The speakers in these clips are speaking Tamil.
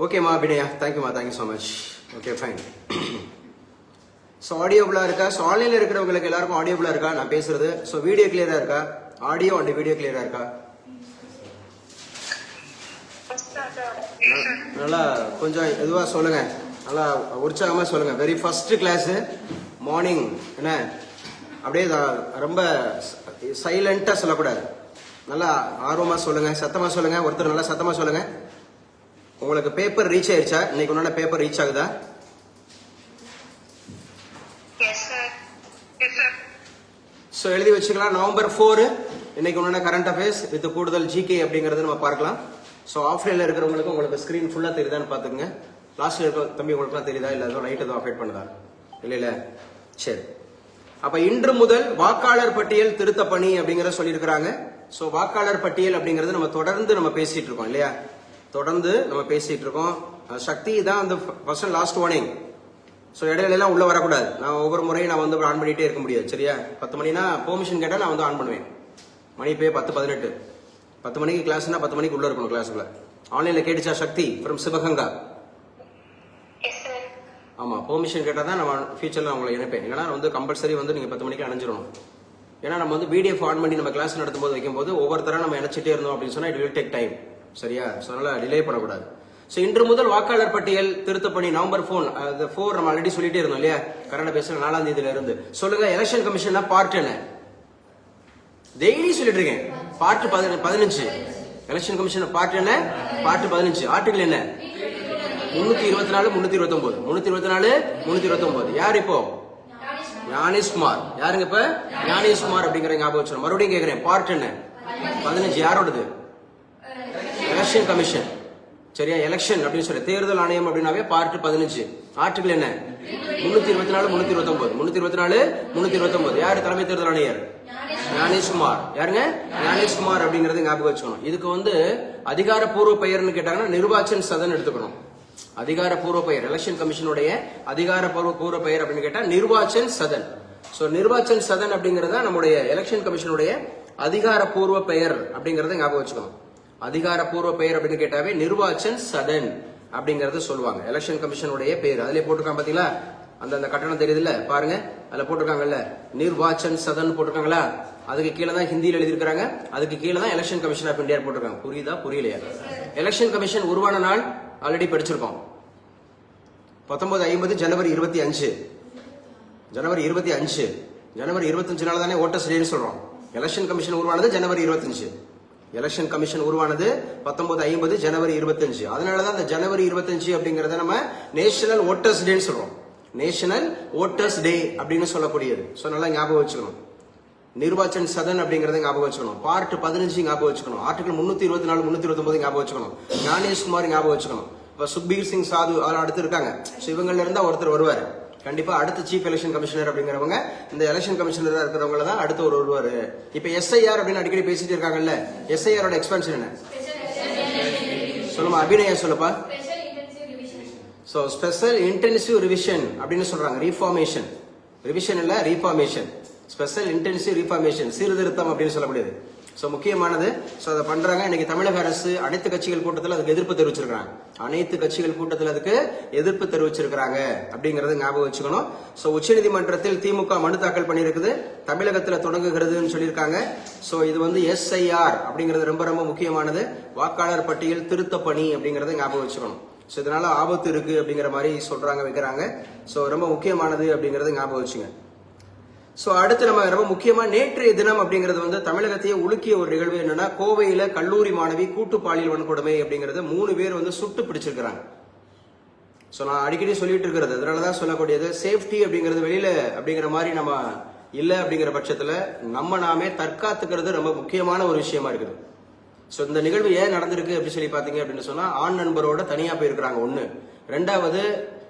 ஓகேம்மா அபிநயா, தேங்க்யூம்மா, thank you so much. Okay fine. So ஆடியோபிளாக இருக்கா? ஸோ ஆன்லைனில் இருக்கிறவங்களுக்கு எல்லாருக்கும் ஆடியோபிளாக இருக்கா நான் பேசுறது? ஸோ வீடியோ கிளியராக இருக்கா? ஆடியோ அண்ட் வீடியோ கிளியராக இருக்கா? நல்லா கொஞ்சம் எதுவாக சொல்லுங்க, நல்லா உற்சாகமாக சொல்லுங்க. வெரி ஃபர்ஸ்ட் கிளாஸ் மார்னிங் என்ன அப்படியே ரொம்ப சைலண்டாக சொல்லக்கூடாது, நல்லா ஆர்வமாக சொல்லுங்க, சத்தமாக சொல்லுங்க. ஒருத்தர் நல்லா சத்தமாக சொல்லுங்க. உங்களுக்கு பேப்பர் ரீச் ஆயிடுச்சா? இன்னைக்கு உன்னால பேப்பர் ரீச் ஆகுதா? ஸோ எழுதி வச்சுக்கலாம். நவம்பர் 4 இன்னைக்கு உண்டான கரண்ட் அஃபேர்ஸ் வித் கூடுதல் ஜிகே அப்படிங்கறது நம்ம பார்க்கலாம். ஸோ ஆஃப்லைன்ல இருக்கிறவங்களுக்கு உங்களுக்கு ஸ்கிரீன் ஃபுல்லா தெரியுதான்னு பாத்துக்கங்க. லாஸ்ட்ல இருக்க தம்பி உங்களுக்கு தெரியுதா? இல்ல ஏதோ லைட் ஏதோ அஃபெக்ட் பண்ணுதா? இல்ல சரி. அப்ப இன்று முதல் வாக்காளர் பட்டியல் திருத்த பணி அப்படிங்கறத சொல்லியிருக்கிறாங்க. ஸோ வாக்காளர் பட்டியல் அப்படிங்கறது நம்ம தொடர்ந்து நம்ம பேசிட்டு இருக்கோம் இல்லையா? தொடர்ந்து நம்ம பேசிட்டு இருக்கோம். சக்தி தான் அந்த first and last warning. So இடையில எல்லாம் உள்ள வரக்கூடாது. நான் ஒவ்வொரு முறையும் நான் வந்து ஆன் பண்ணிட்டே இருக்க முடியாது, சரியா? 10 மணினா பெர்மிஷன் கேட்டா நான் வந்து ஆன் பண்ணுவேன். மணி இப்போ 10:18. 10 மணிக்கு கிளாஸ்னா 10 மணிக்கு உள்ள இருக்கணும் கிளாஸ்ல. ஆன்லைன்ல கேட்டுச்சா சக்தி ஃப்ரம் சிவகங்கா? ஆமா, பெர்மிஷன் கேட்டா தான் நான் ஃபியூச்சர்ல உங்களை இணைப்பேன். இல்லைன்னா வந்து கம்பல்சரி வந்து நீங்க 10 மணிக்கு அணைஞ்சிடணும். ஏன்னா நம்ம வந்து பிடிஎஃப் ஆன் பண்ணி நம்ம கிளாஸ் நடத்தும் போது வைக்கும் போது ஒவ்வொருத்தரா நம்ம இணைச்சிட்டே இருந்தோம் அப்படின்னு சொன்னா இட் வில் டேக் டைம், சரியா? ஸோ அதனால டிலே பண்ணக்கூடாது. ஸோ இன்று முதல் வாக்காளர் பட்டியல் திருத்த பணி நவம்பர் 4 நம்ம ஆல்ரெடி சொல்லிட்டே இருந்தோம் இல்லையா? கரண்ட் பேச 4ஆம் தேதியில இருந்து. சொல்லுங்க, எலெக்ஷன் கமிஷன் பார்ட் என்ன? டெய்லி சொல்லிட்டு இருக்கேன். பார்ட் 15. எலெக்ஷன் கமிஷன் பார்ட் என்ன? பார்ட் 15. ஆர்டிகல் என்ன? 324, 329. 324, 329. யார் இப்போ? ஞானேஷ்குமார். யாருங்க இப்ப? ஞானேஷ்குமார் அப்படிங்கிற ஞாபகம் வச்சு மறுபடியும் கேட்கிறேன். பார்ட் என்ன? 15. யாரோடது? எலெக்ஷன் கமிஷன், சரியா? எலெக்ஷன் அப்படின்னு சொல்லி தேர்தல் ஆணையம் அப்படின்னாவே பார்ட் 15. ஆர்டிகல் என்ன? 324, 329. 324, 329. யாரு தலைமை தேர்தல் ஆணையர்? ஞானேஷ்குமார். யாருங்க? ஞானேஷ்குமார் அப்படிங்கறது ஞாபகம் வச்சுக்கணும். இதுக்கு வந்து அதிகாரப்பூர்வ பெயர்னு கேட்டாங்கன்னா நிர்வாச்சன் சதன் எடுத்துக்கணும். அதிகாரப்பூர்வ பெயர், எலெக்ஷன் கமிஷனுடைய அதிகாரப்பூர்வ பெயர் அப்படின்னு கேட்டா நிர்வாச்சன் சதன். சோ நிர்வாச்சன் சதன் அப்படிங்கறத நம்முடைய எலெக்ஷன் கமிஷனுடைய அதிகாரப்பூர்வ பெயர் அப்படிங்கறத ஞாபகம் வச்சுக்கணும். அதிகாரப்பூர்வ பெயர் அப்படின்னு கேட்டாவே நிர்வாச்சன் சதன் அப்படிங்கறத சொல்லுவாங்க. எலெக்ஷன் கமிஷனுடைய பெயர் அதுல போட்டிருக்காங்க பாத்தீங்களா? அந்த கட்டணம் தெரியுதுல்ல, பாருங்க அதுல போட்டிருக்காங்கல்ல, நிர்வாச்சன் சதன் போட்டிருக்காங்களா? அதுக்கு கீழே தான் ஹிந்தியில் எழுதியிருக்காங்க. அதுக்கு கீழே தான் எலெக்ஷன் கமிஷன் ஆஃப் இந்தியா போட்டிருக்காங்க. புரியுதா புரியலையா? எலெக்ஷன் கமிஷன் உருவான நாள் ஆல்ரெடி படிச்சிருக்கோம். 1950 ஜனவரி 25. ஜனவரி 25. ஜனவரி 25 நாள் தானே ஓட்டர்ஸ் டேன்னு சொல்றோம். எலெக்ஷன் கமிஷன் உருவானது ஜனவரி 25. எலெக்ஷன் கமிஷன் உருவானது 1950 ஜனவரி 25. அதனாலதான் இந்த ஜனவரி 25 அப்படிங்கறத நம்ம நேஷனல் ஓட்டர்ஸ் டேன்னு சொல்றோம். நேஷனல் ஓட்டர்ஸ் டே அப்படின்னு சொல்லக்கூடியது. சோ நல்லா ஞாபகம் வச்சுக்கணும். நிர்வாச்சன் சதன் அப்படிங்கறத ஞாபகம் வச்சுக்கணும். பார்ட் 15 ஞாபகம் வச்சுக்கணும். ஆர்டிகல் 324, 329 ஞாபகம் வச்சுக்கணும். ஞானேஷ்குமார் ஞாபகம் வச்சுக்கணும். இப்ப சுக்பீர் சிங் சாது அதெல்லாம் அடுத்து இருக்காங்க. இவங்கள்ல இருந்தா ஒருத்தர் வருவாரு கண்டிப்பா. அடுத்த சீஃப் எலெக்ஷன் கமிஷனர் அப்படிங்கிறவங்க இந்த எலெக்ஷன் கமிஷனரா இருக்கிறவங்க தான் அடுத்த ஒரு வருவாரு. இப்ப எஸ்ஐஆர் அப்படின்னு அடிக்கடி பேசிட்டு இருக்காங்கல்ல, எஸ்ஐஆரோட எக்ஸ்பென்ஷன் என்ன சொல்லுமா? அபிநயா சொல்லுப்பா. சோ ஸ்பெஷல் இன்டென்சிவ் ரிவிஷன் அப்படின்னு சொல்றாங்க. ரீஃபார்மேஷன், ரிவிஷன் இல்ல ரீஃபார்மேஷன். ஸ்பெஷல் இன்டென்சிவ் ரீஃபார்மேஷன், சீர்திருத்தம் அப்படின்னு சொல்லக்கூடியது. சோ முக்கியமானது. சோ அதை பண்றாங்க. இன்னைக்கு தமிழக அரசு அனைத்து கட்சிகள் கூட்டத்தில் அதுக்கு எதிர்ப்பு தெரிவிச்சிருக்காங்க. அனைத்து கட்சிகள் கூட்டத்தில் அதுக்கு எதிர்ப்பு தெரிவிச்சிருக்காங்க அப்படிங்கறது ஞாபகம் வச்சுக்கணும். சோ உச்சநீதிமன்றத்தில் திமுக மனு தாக்கல் பண்ணியிருக்குது. தமிழகத்தில் தொடங்குகிறதுன்னு சொல்லியிருக்காங்க. சோ இது வந்து எஸ்ஐஆர் அப்படிங்கிறது ரொம்ப ரொம்ப முக்கியமானது. வாக்காளர் பட்டியல் திருத்த பணி அப்படிங்கறத ஞாபகம் வச்சுக்கணும். சோ இதனால ஆபத்து இருக்கு அப்படிங்கிற மாதிரி சொல்றாங்க, வைக்கிறாங்க. சோ ரொம்ப முக்கியமானது அப்படிங்கறது ஞாபகம் வச்சுங்க. சோ அடுத்து நம்ம ரொம்ப முக்கியமா நேற்றைய தினம் அப்படிங்கிறது வந்து தமிழகத்தையே உலுக்கிய ஒரு நிகழ்வு என்னன்னா, கோவையில கல்லூரி மாணவி கூட்டு பாலியல் வன்கொடுமை அப்படிங்கறது 3 பேர் வந்து சுட்டு பிடிச்சிருக்கிறாங்க. சோ நான் அடிக்கடி சொல்லிட்டு இருக்கிறது அதனாலதான் சொல்லக்கூடியது, சேஃப்டி அப்படிங்கிறது வெளியில அப்படிங்கிற மாதிரி நம்ம இல்ல அப்படிங்கிற பட்சத்துல நம்ம நாமே தற்காத்துக்கிறது ரொம்ப முக்கியமான ஒரு விஷயமா இருக்குது. சோ இந்த நிகழ்வு ஏன் நடந்திருக்கு அப்படின்னு சொல்லி பாத்தீங்க அப்படின்னு சொன்னா, ஆண் நண்பரோட தனியா போயிருக்கிறாங்க ஒண்ணு. 2வது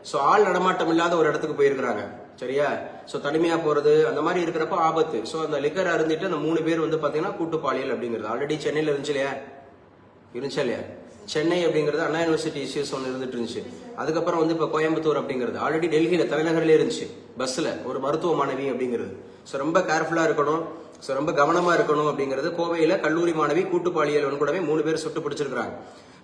சோ ஆள் நடமாட்டம் இல்லாத ஒரு இடத்துக்கு போயிருக்கிறாங்க, சரியா? சோ தனிமையா போறது அந்த மாதிரி இருக்கிறப்ப ஆபத்து. சோ அந்த லிக்கர் அருந்திட்டு அந்த 3 பேர் வந்து பாத்தீங்கன்னா கூட்டு பாலியல் அப்படிங்கிறது ஆல்ரெடி சென்னையில இருந்துச்சு இல்லையா? சென்னை அப்படிங்கிறது அண்ணா யூனிவர்சிட்டி இஷ்யூஸ் ஒன்று இருந்துட்டு இருந்துச்சு. அதுக்கப்புறம் வந்து இப்ப கோயம்புத்தூர் அப்படிங்கிறது ஆல்ரெடி டெல்லியில தலைநகர்ல இருந்துச்சு. பஸ்ல ஒரு மருத்துவ மாணவி அப்படிங்கிறது. சோ ரொம்ப கேர்ஃபுல்லா இருக்கணும். சோ ரொம்ப கவனமா இருக்கணும் அப்படிங்கிறது. கோவையில கல்லூரி மாணவி கூட்டு பாலியல் வன்கொடுமை 3 பேர் சுட்டு பிடிச்சிருக்காங்க.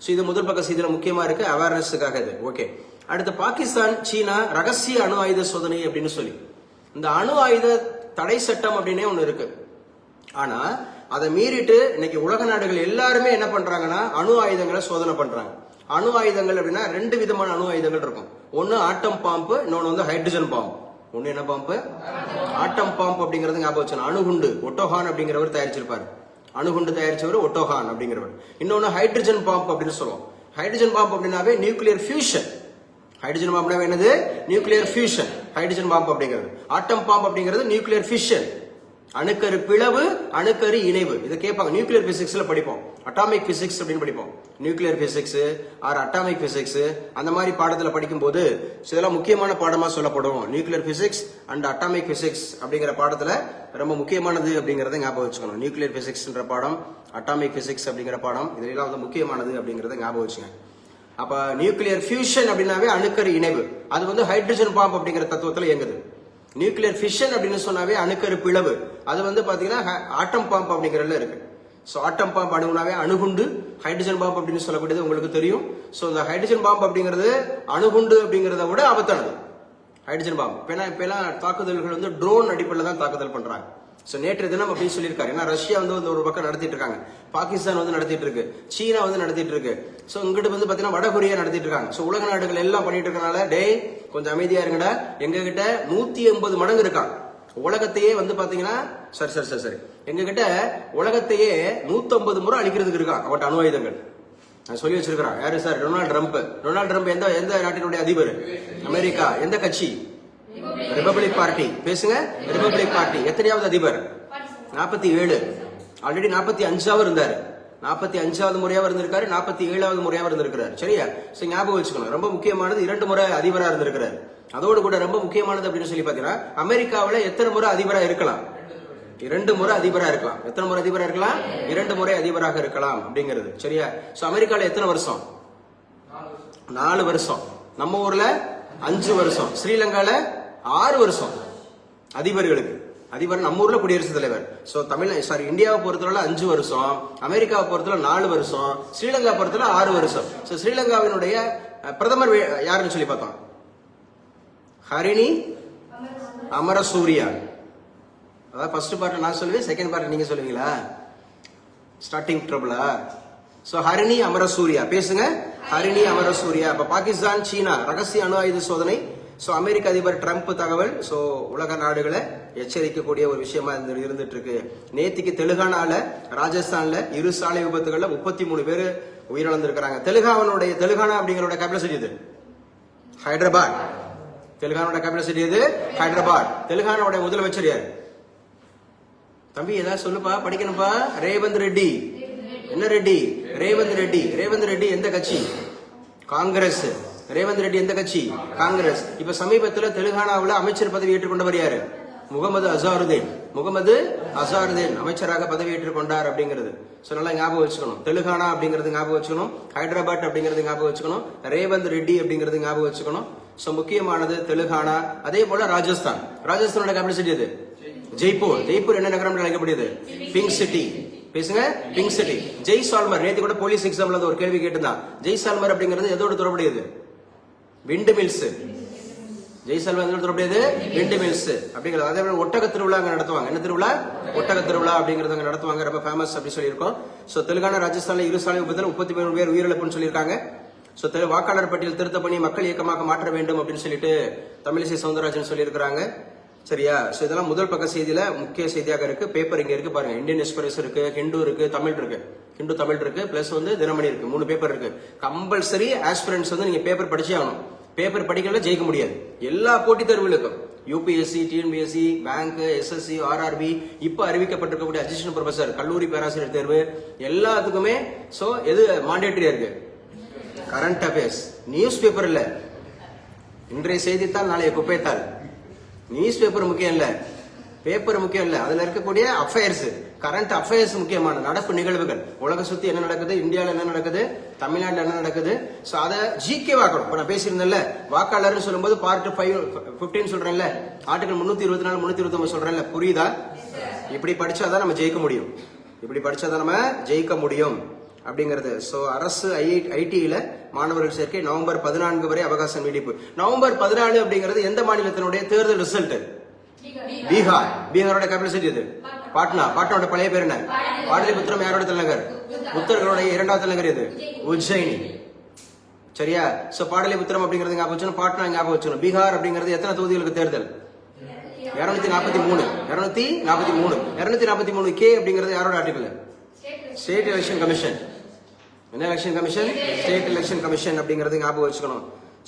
ஸோ இது முதல் பக்க செய்தியில முக்கியமா இருக்கு, அவேர்னஸுக்காக இது. ஓகே, அடுத்து பாகிஸ்தான் சீனா ரகசிய அணு ஆயுத சோதனை அப்படின்னு சொல்லி இந்த அணு ஆயுத தடை சட்டம் அப்படின்னே ஒண்ணு இருக்கு. ஆனா அதை மீறிட்டு இன்னைக்கு உலக நாடுகள் எல்லாருமே என்ன பண்றாங்கன்னா அணு ஆயுதங்களை சோதனை பண்றாங்க. அணு ஆயுதங்கள் அப்படின்னா 2 விதமான அணு ஆயுதங்கள் இருக்கும். ஒன்னு ஆட்டம் பாம்பு, இன்னொன்னு வந்து ஹைட்ரஜன் பாம்பு. ஒன்னு என்ன பாம்பு? ஆட்டம் பாம்பு அப்படிங்கறது ஞாபகம் வச்சணும். அணுகுண்டு ஒட்டோஹான் அப்படிங்கிறவர் தயாரிச்சிருப்பாரு. அணுகுண்டு தயாரிச்சவர் ஒட்டோஹான் அப்படிங்கிறவர். இன்னொன்னு ஹைட்ரஜன் பாம்பு அப்படின்னு சொல்லுவோம். ஹைட்ரஜன் பாம்பு அப்படின்னாவே நியூக்ளியர் ஃபியூஷன். ஹைட்ரஜன் பாம்பு என்னது? Nuclear fusion. ஹைட்ரஜன் பாம்பு அப்படிங்கிறது. ஆட்டம் பாம்பு அப்படிங்கிறது நியூக்ளியர் ஃபிஷன், அணுக்கரு பிளவு, அணுக்கரு இணைவு. இதை கேட்பாங்க, நியூக்ளியர் பிசிக்ஸ்ல படிப்போம். அட்டாமிக் பிசிக்ஸ் அப்படின்னு படிப்போம். Nuclear physics or atomic physics அந்த மாதிரி பாடத்துல படிக்கும் போது இதெல்லாம் முக்கியமான பாடமா சொல்லப்படும். Nuclear physics and atomic physics அப்படிங்கிற பாடத்துல ரொம்ப முக்கியமானது அப்படிங்கறத ஞாபகம் வச்சுக்கணும். நியூக்ளியர் பிசிக்ஸ்ன்ற பாடம், அட்டாமிக் பிசிக்ஸ் அப்படிங்கிற பாடம், இதெல்லாம் வந்து முக்கியமானது அப்படிங்கறத ஞாபகம் வச்சுக்கோங்க. அப்ப நியூக்ளியர் ஃபியூஷன் அப்படின்னாவே அணுக்கரு இணைவு. அது வந்து ஹைட்ரஜன் பாம்பு அப்படிங்கிற தத்துவத்துல இயங்குது. நியூக்ளியர் ஃபிஷன் அப்படின்னு சொன்னாவே அணுக்கரு பிளவு. அது வந்து பாத்தீங்கன்னா ஆட்டம் பாம்பு அப்படிங்கறதுல இருக்கு. சோ ஆட்டம் பாம்பு அணுகுனாவே அணுகுண்டு. ஹைட்ரஜன் பாம்பு அப்படின்னு சொல்லக்கூடியது உங்களுக்கு தெரியும். சோ இந்த ஹைட்ரஜன் பாம்பு அப்படிங்கிறது அணுகுண்டு அப்படிங்கறத விட ஆபத்தானது ஹைட்ரஜன் பாம்பு. இப்ப எல்லாம் தாக்குதல்கள் வந்து ட்ரோன் அடிப்படையில் தான் தாக்குதல் பண்றாங்க. சோ நேற்று தினம் அப்படின்னு சொல்லியிருக்காரு. ஏன்னா ரஷ்யா வந்து ஒரு பக்கம் நடத்திட்டு இருக்காங்க, பாகிஸ்தான் வந்து நடத்திட்டு இருக்கு, சீனா வந்து நடத்திட்டு இருக்கு. சோ இங்கிட்டு வந்து பாத்தீங்கன்னா வடகொரியா நடத்திட்டு இருக்காங்க. சோ உலக நாடுகள் எல்லாம் பண்ணிட்டு இருக்கனால டே கொஞ்சம் அமைதியா இருங்கடா. எங்க கிட்ட 180 மடங்கு இருக்காங்க. உலகத்தையே வந்து பாத்தீங்கன்னா சரி எங்க கிட்ட உலகத்தையே 150 முறை அழிக்கிறதுக்கு இருக்கான் அவட்ட அணு ஆயுதங்கள். சொல்லி வச்சிருக்கான். யாரு sir? Donald Trump. Donald Trump எந்த நாட்டினுடைய அதிபர்? அமெரிக்கா. எந்த கட்சி? Republic party. பேசுங்க. Republic party. எத்தனையாவது அதிபர்? 47. ஆல்ரெடி 45ஆவது இருந்தாரு. 45ஆவது முறையாக இருந்திருக்காரு, 47ஆவது முறையாக இருந்திருக்கிறார். சரியா? சோ ஞாபகம் வச்சுக்கணும். ரொம்ப முக்கியமானது 2 முறை அதிபரா இருந்திருக்கிறார். அதோடு கூட ரொம்ப முக்கியமானது அப்படின்னு சொல்லி பாத்தீங்கன்னா அமெரிக்காவில எத்தனை முறை அதிபரா இருக்கலாம்? 2 முறை அதிபரா இருக்கலாம். எத்தனை முறை அதிபரா இருக்கலாம்? 2 முறை அதிபராக இருக்கலாம் அப்படிங்கிறது. சரியா? சோ அமெரிக்கால எத்தனை வருஷம்? 4 வருஷம். நம்ம ஊர்ல 5 வருஷம். ஸ்ரீலங்கால 6 வருஷம் அதிபர்களுக்கு. அதிபர் நம்ம ஊர்ல குடியரசுத் தலைவர். சோ இந்தியாவை பொறுத்தவரை 5 வருஷம், அமெரிக்காவை பொறுத்தவரை 4 வருஷம், ஸ்ரீலங்கா பொறுத்தவரை 6 வருஷம். சோ ஸ்ரீலங்காவினுடைய பிரதமர் யாருன்னு சொல்லி பார்த்தோம்? ஹரிணி அமரசூரியா. அதாவது ஃபர்ஸ்ட் பார்ட் நான் சொல்லுவேன், செகண்ட் பார்ட் நீங்க சொல்லுவீங்களா? ஸ்டார்டிங் ட்ரபிளா? சோ ஹரிணி அமரசூரியா. பேசுங்க. ஹரிணி அமரசூரியா. அப்ப பாகிஸ்தான் சீனா ரகசிய அணு ஆயுத சோதனை. சோ அமெரிக்க அதிபர் ட்ரம்ப் தகவல். சோ உலக நாடுகளை எச்சரிக்கக்கூடிய ஒரு விஷயமா இருந்துட்டு இருக்கு. நேத்திக்கு தெலுங்கானால, ராஜஸ்தான்ல 2 சாலை விபத்துகள்ல 33 பேர் உயிரிழந்திருக்கிறாங்க. தெலுங்கானா அப்படிங்கிற கேபிட்டல் சிட்டி இது ஹைதராபாத். தெலுங்கானோட கேபிட்டல் சிட்டி இது ஹைதராபாத். தெலுங்கானாவோட முதலமைச்சர் யாரு? தம்பி ஏதாவது சொல்லுப்பா, படிக்கணும்பா. ரேவந்த் ரெட்டி. என்ன ரெட்டி? ரேவந்த் ரெட்டி. ரேவந்த் ரெட்டி எந்த கட்சி? காங்கிரஸ். ரேவந்த் ரெட்டி எந்த கட்சி? காங்கிரஸ். இப்ப சமீபத்தில் தெலுங்கானாவில் அமைச்சர் பதவி ஏற்றுக்கொண்டவர் யாரு? முகமது அசாருதீன் அமைச்சராக பதவி ஏற்றுக் கொண்டார் அப்படிங்கிறது. சோ நல்லா ஞாபகம் வச்சுக்கணும். தெலுங்கானா அப்படிங்கிறது ஞாபகம் வச்சுக்கணும், ஹைதராபாத் அப்படிங்கிறது ஞாபகம் வச்சுக்கணும், ரேவந்த் ரெட்டி அப்படிங்கிறது ஞாபகம் வச்சுக்கணும். சோ முக்கியமானது தெலுங்கானா. அதே போல ராஜஸ்தானோட கேபிட்டல் சிட்டி எது? ஜெய்ப்பூர். ஜெய்ப்பூர் என்ன நகரம் அழைக்கப்படுது? Pink city. பேசுங்க. Pink city. ஜெய்சால்மர். நேற்று கூட போலீஸ் எக்ஸாம்ல ஒரு கேள்வி கேட்டுதான். ஜெய்சால்மர் அப்படிங்கிறது எதோடு தொடர்புடையது? Wind mills. ஜெய்சால்மர் தொடர்புடையது விண்ட் மில்ஸ் அப்படிங்கிறது. அதே மாதிரி ஒட்டக திருவிழா அங்க நடத்துவாங்க. என்ன திருவிழா? ஒட்டக திருவிழா அப்படிங்கிறது அங்க நடத்துவாங்க. ரொம்ப ஃபேமஸ் அப்படி சொல்லியிருக்கோம். சோ தெலுங்கானா, ராஜஸ்தான்ல 2 சாலை விபத்தில் 33 பேர் உயிரிழப்புன்னு சொல்லியிருக்காங்க. சோ வாக்காளர் பட்டியல் திருத்த பண்ணி மக்கள் இயக்கமாக மாற்ற வேண்டும் அப்படின்னு சொல்லிட்டு தமிழிசை சவுந்தரராஜன் சொல்லியிருக்கிறாங்க. சரியா? சோ இதெல்லாம் முதல் பக்க செய்தியில முக்கிய செய்தியாக இருக்கு. பேப்பர் இங்க இருக்கு பாருங்க. இந்தியன் எக்ஸ்பிரஸ் இருக்கு, ஹிந்து இருக்கு, தமிழ் இருக்கு. ஹிந்து தமிழ் இருக்கு, பிளஸ் வந்து தினமணி இருக்கு. 3 பேப்பர் இருக்கு. கம்பல்சரி ஆஸ்பிரண்ட்ஸ் வந்து நீங்க பேப்பர் படிச்சே ஆகணும். பேப்பர் படிக்கல ஜெயிக்க முடியாது. எல்லா போட்டித் தேர்வுகளுக்கும் UPSC, TNPSC, bank, SSC, RRB, இப்ப அறிவிக்கப்பட்டிருக்கக்கூடிய அசிஸ்டன்ட் ப்ரொஃபசர், கல்லூரி பேராசிரியர் தேர்வு எல்லாத்துக்குமே சோ எது மாண்டேட்டரியா இருக்கு? Current affairs. நியூஸ் பேப்பர் இல்ல. இன்றைய செய்தித்தாள் நாளைய குப்பைத்தாள். நியூஸ் பேப்பர் முக்கியம் இல்ல, பேப்பர் முக்கியம் இல்ல. அதுல இருக்கக்கூடிய அஃபேர்ஸ், கரண்ட் அஃபேர்ஸ் முக்கியமான நடப்பு நிகழ்வுகள். உலக சுத்தி என்ன நடக்குது, இந்தியாவில் என்ன நடக்குது, தமிழ்நாட்டில் என்ன நடக்குது. சோ அதை ஜிகே வாக்கணும். இப்ப நான் பேசியிருந்தேன்ல, வாக்காளர்னு சொல்லும்போது பார்ட் 15 சொல்றேன்ல, ஆர்டிகல் 324, 329 சொல்றேன்ல, புரியுதா? இப்படி படிச்சாதான் நம்ம ஜெயிக்க முடியும். இப்படி படிச்சாதான் நம்ம ஜெயிக்க முடியும். அப்படிங்கிறது. ஸோ அரசு ஐடியில மாணவர்கள் சேர்க்கை நவம்பர் 14 வரை அவகாசம் நீடிப்பு. நவம்பர் 14 அப்படிங்கிறது எந்த மாநிலத்தினுடைய தேர்தல் ரிசல்ட்? பீகார். பீகாரோட கேபிட்டல் சிட்டி இது பாட்னா. பாட்னாவோட பழைய பேர் என்ன? பாடலிபுத்திரம். யாரோட தலைநகர்? புத்தர்களுடைய இரண்டாவது தலைநகர் இது உஜ்ஜயினி. சரியா? சோ பாடலிபுத்திரம் அப்படிங்கிறது ஞாபகம் வச்சுக்கணும், பாட்னா ஞாபகம் வச்சுக்கணும். பீகார் அப்படிங்கிறது எத்தனை தொகுதிகளுக்கு தேர்தல்? 243. 243 கே அப்படிங்கிறது யாரோட ஆர்டிகல்? State election commission. என்ன election commission? State election commission அப்படிங்கிறது ஞாபகம் வச்சுக்கணும்.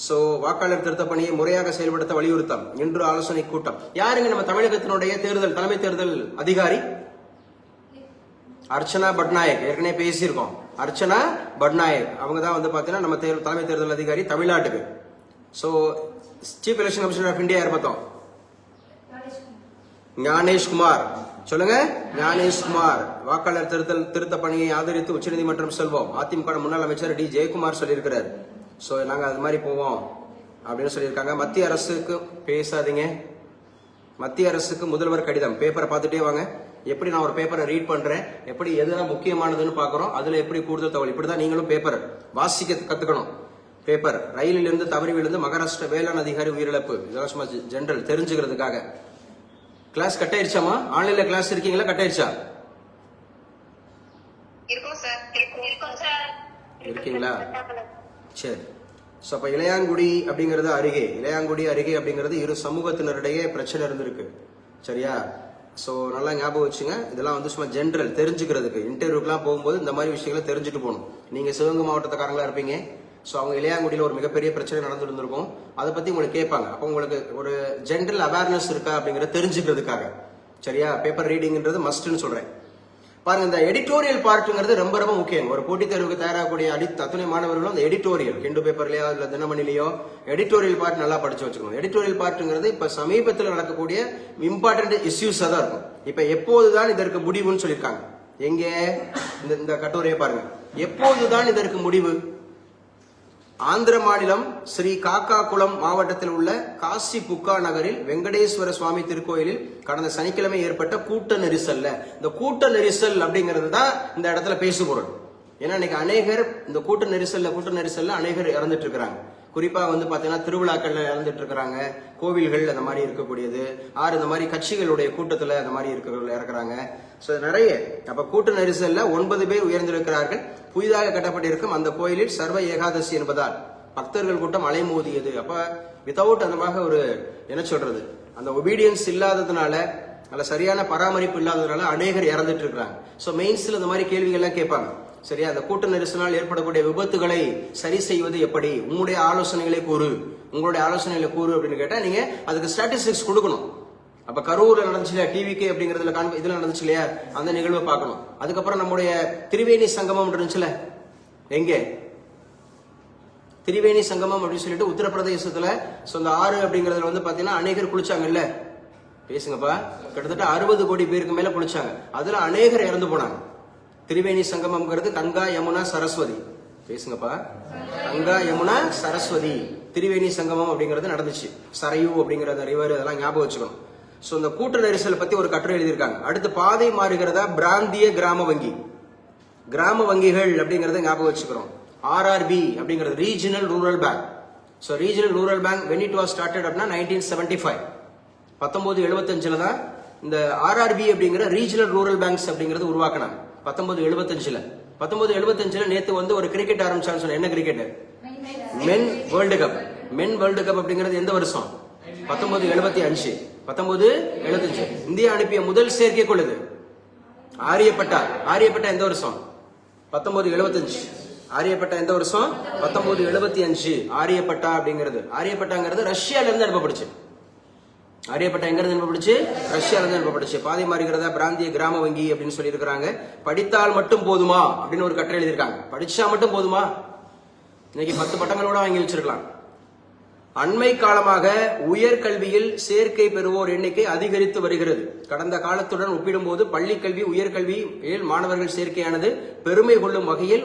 சோ வாக்காளர் திருத்த பணியை முறையாக செயல்படுத்த வலியுறுத்தம். இன்று ஆலோசனை கூட்டம். யாருங்க நம்ம தமிழகத்தினுடைய தேர்தல் தலைமை தேர்தல் அதிகாரி? அர்ச்சனா பட்நாயக். ஏற்கனவே பேசியிருக்கோம். அர்ச்சனா பட்நாயக் அவங்க தான் வந்து பாத்தீங்கன்னா நம்ம தலைமை தேர்தல் அதிகாரி தமிழ்நாட்டுக்கு. So chief election commissioner of India யார் பார்த்தோம்? ஞானேஷ்குமார். சொல்லுங்க, ஞானேஷ்குமார். வாக்காளர் திருத்த பணியை ஆதரித்து உச்சநீதிமன்றம் செல்வோம். அதிமுக முன்னாள் அமைச்சர் டி ஜெயக்குமார் சொல்லியிருக்கிறார். சோ நாங்க அது மாதிரி போவோம் அப்படின்னு சொல்லியிருக்காங்க. மத்திய அரசுக்கு பேசாதீங்க. மத்திய அரசுக்கு முதல்வர் கடிதம். பேப்பரை பார்த்துட்டே வாங்க. எப்படி நான் ஒரு பேப்பரை ரீட் பண்றேன், எப்படி எதுனா முக்கியமானதுன்னு பாக்குறோம், அதுல எப்படி கூடுதல் தகவல். இப்படிதான் நீங்களும் பேப்பர் வாசிக்க கத்துக்கணும். பேப்பர் ரயிலில் இருந்து தவறி விழுந்து மகாராஷ்டிரா வேளாண் அதிகாரி உயிரிழப்பு. இதெல்லாம் சும்மா ஜெனரல் தெரிஞ்சுக்கிறதுக்காக. கிளாஸ் கட் ஆயிடுச்சாமா? ஆன்லைன்ல கிளாஸ் இருக்கீங்களா? கட் ஆயிடுச்சா? இருக்கீங்களா? சரி. சோ அப்ப இளையாங்குடி அப்படிங்கிறது அருகே, இளையாங்குடி அருகே அப்படிங்கிறது இரு சமூகத்தினரிடையே பிரச்சனை இருந்திருக்கு. சரியா? சோ நல்லா ஞாபகம் வச்சுங்க. இதெல்லாம் வந்து சும்மா ஜெனரல் தெரிஞ்சுக்கிறதுக்கு. இன்டர்வியூக்கெல்லாம் போகும்போது இந்த மாதிரி விஷயங்களை தெரிஞ்சுட்டு போகணும். நீங்க சிவகங்கை மாவட்டத்துக்காரங்களா இருப்பீங்க. சோ அவங்க இளையாங்குடியில ஒரு மிகப்பெரிய பிரச்சனை நடந்து இருந்திருக்கும். அதை பத்தி உங்களுக்கு கேட்பாங்க. அப்போ உங்களுக்கு ஒரு ஜெனரல் அவேர்னஸ் இருக்கா அப்படிங்கறத தெரிஞ்சுக்கிறதுக்காக. சரியா? பேப்பர் ரீடிங்ன்றது மஸ்ட்னு சொல்றேன். பாருங்க, இந்த எடிட்டோரியல் பார்ட்டுங்கிறது ரொம்ப ரொம்ப முக்கியம். ஒரு போட்டித் தேர்வுக்கு தயாராகக்கூடிய அத்துணை மாணவர்களும் அந்த எடிட்டோரியல் ஹிந்து பேப்பர்லயோ இல்ல தினமணிலையோ எடிட்டோரியல் பார்ட் நல்லா படிச்சு வச்சுக்கணும். எடிட்டோரியல் பார்ட்டுங்கிறது இப்ப சமீபத்தில் நடக்கக்கூடிய இம்பார்ட்டன்ட் இஷ்யூஸா தான் இருக்கும். இப்ப எப்போதுதான் இதற்கு முடிவுன்னு சொல்லியிருக்காங்க. எங்க இந்த கட்டுரையை பாருங்க. எப்போதுதான் இதற்கு முடிவு? ஆந்திர மாநிலம் ஸ்ரீ காக்காகுளம் மாவட்டத்தில் உள்ள காசி புக்கா நகரில் வெங்கடேஸ்வர சுவாமி திருக்கோயிலில் கடந்த சனிக்கிழமை ஏற்பட்ட கூட்ட நெரிசல்ல, இந்த கூட்ட நெரிசல் அப்படிங்கிறது தான் இந்த இடத்துல பேசுபொருள். ஏன்னா இன்னைக்கு அநேகர் இந்த கூட்ட நெரிசல்ல அநேகர் இறந்துட்டு இருக்கிறாங்க. குறிப்பா வந்து பாத்தீங்கன்னா திருவிழாக்கள்ல இறந்துட்டு இருக்கிறாங்க, கோவில்கள் அந்த மாதிரி இருக்கக்கூடியது, இந்த மாதிரி கட்சிகளுடைய கூட்டத்துல அந்த மாதிரி இறக்குறாங்க. நிறைய. அப்ப கூட்ட நெரிசல்ல 9 பேர் உயர்ந்திருக்கிறார்கள். புதிதாக கட்டப்பட்டிருக்கும் அந்த கோயிலில் சர்வ ஏகாதசி என்பதால் பக்தர்கள் கூட்டம் அலைமோதியது. அப்ப வித்தவுட் அந்த மாதிரி ஒரு என்ன சொல்றது, அந்த ஒபீடியன்ஸ் இல்லாததுனால, அல்ல சரியான பராமரிப்பு இல்லாததுனால அநேகர் இறந்துட்டு இருக்காங்க. சோ மெயின்ஸ்ல இந்த மாதிரி கேள்விகள் எல்லாம் கேட்பாங்க. சரியா? அந்த கூட்ட நெரிசலால் ஏற்படக்கூடிய விபத்துகளை சரி செய்வது எப்படி? உங்களுடைய ஆலோசனைகளை கூறு அப்படின்னு கேட்டா நீங்க அதுக்கு ஸ்டாட்டிஸ்டிக்ஸ் கொடுக்கணும். அப்ப கரூர்ல நடந்துச்சு டிவிகே அப்படிங்கறதுல இதுல நடந்துச்சு இல்லையா, அந்த நிகழ்வை பார்க்கணும். அதுக்கப்புறம் நம்முடைய திரிவேணி சங்கமம் இருந்துச்சுல, எங்க திரிவேணி சங்கமம் அப்படின்னு சொல்லிட்டு உத்தரப்பிரதேசத்துல அந்த ஆறு அப்படிங்கறதுல வந்து பாத்தீங்கன்னா அநேகர் குளிச்சாங்கல்ல. பேசுங்கப்பா. கிட்டத்தட்ட 60 கோடி பேருக்கு மேல குளிச்சாங்க. அதுல அநேகர் இறந்து போனாங்க. திரிவேணி சங்கமம்ங்கிறது கங்கா யமுனா சரஸ்வதி. பேசுங்கப்பா. கங்கா யமுனா சரஸ்வதி திரிவேணி சங்கமம் அப்படிங்கிறது நடந்துச்சு. சரையூ அப்படிங்கறது ரிவர், அதெல்லாம் ஞாபகம் வச்சுக்கணும். சோ இந்த கூட்ட நெரிசல் பத்தி ஒரு கட்டுரை எழுதியிருக்காங்க. அடுத்து பாதை மாறுகிறதா பிராந்திய கிராம வங்கிகள் அப்படிங்கறத ஞாபகம் வச்சுக்கிறோம். RRB அப்படிங்கிறது regional rural bank. So regional rural bank when it was started அப்படின்னா 1975 1975ல தான் இந்த RRB அப்படிங்கிற ரீஜனல் ரூரல் பேங்க்ஸ் அப்படிங்கறது உருவாக்கினாங்க. 1975ல நேத்து வந்து ஒரு கிரிக்கெட் ஆரம்பிச்சான்னு சொன்ன. என்ன கிரிக்கெட்? மென் வேர்ல்டு கப். அப்படிங்கிறது எந்த வருஷம்? 1975. இந்தியா அனுப்பிய முதல் செயற்கைக்கோள் இது ஆரியப்பட்டா எந்த வருஷம்? 1975. ஆரியப்பட்டா எந்த வருஷம்? 1975. ஆரியப்பட்டாங்கிறது ரஷ்யால இருந்து அனுப்பப்படுச்சு. ரஷ்யால இருந்து அனுப்பப்படுச்சு. பாதை மாறுகிறதா பிராந்திய கிராம வங்கி அப்படின்னு சொல்லி இருக்காங்க. படித்தால் மட்டும் போதுமா அப்படின்னு ஒரு கட்டுரை எழுதியிருக்காங்க. படிச்சா மட்டும் போதுமா? இன்னைக்கு 10 பட்டங்களோட வாங்கி வச்சிருக்கலாம். அண்மை காலமாக உயர்கல்வியில் சேர்க்கை பெறுவோர் எண்ணிக்கை அதிகரித்து வருகிறது. கடந்த காலத்துடன் ஒப்பிடும்போது பள்ளிக்கல்வி உயர்கல்வியில் மாணவர்கள் சேர்க்கையானது பெருமை கொள்ளும் வகையில்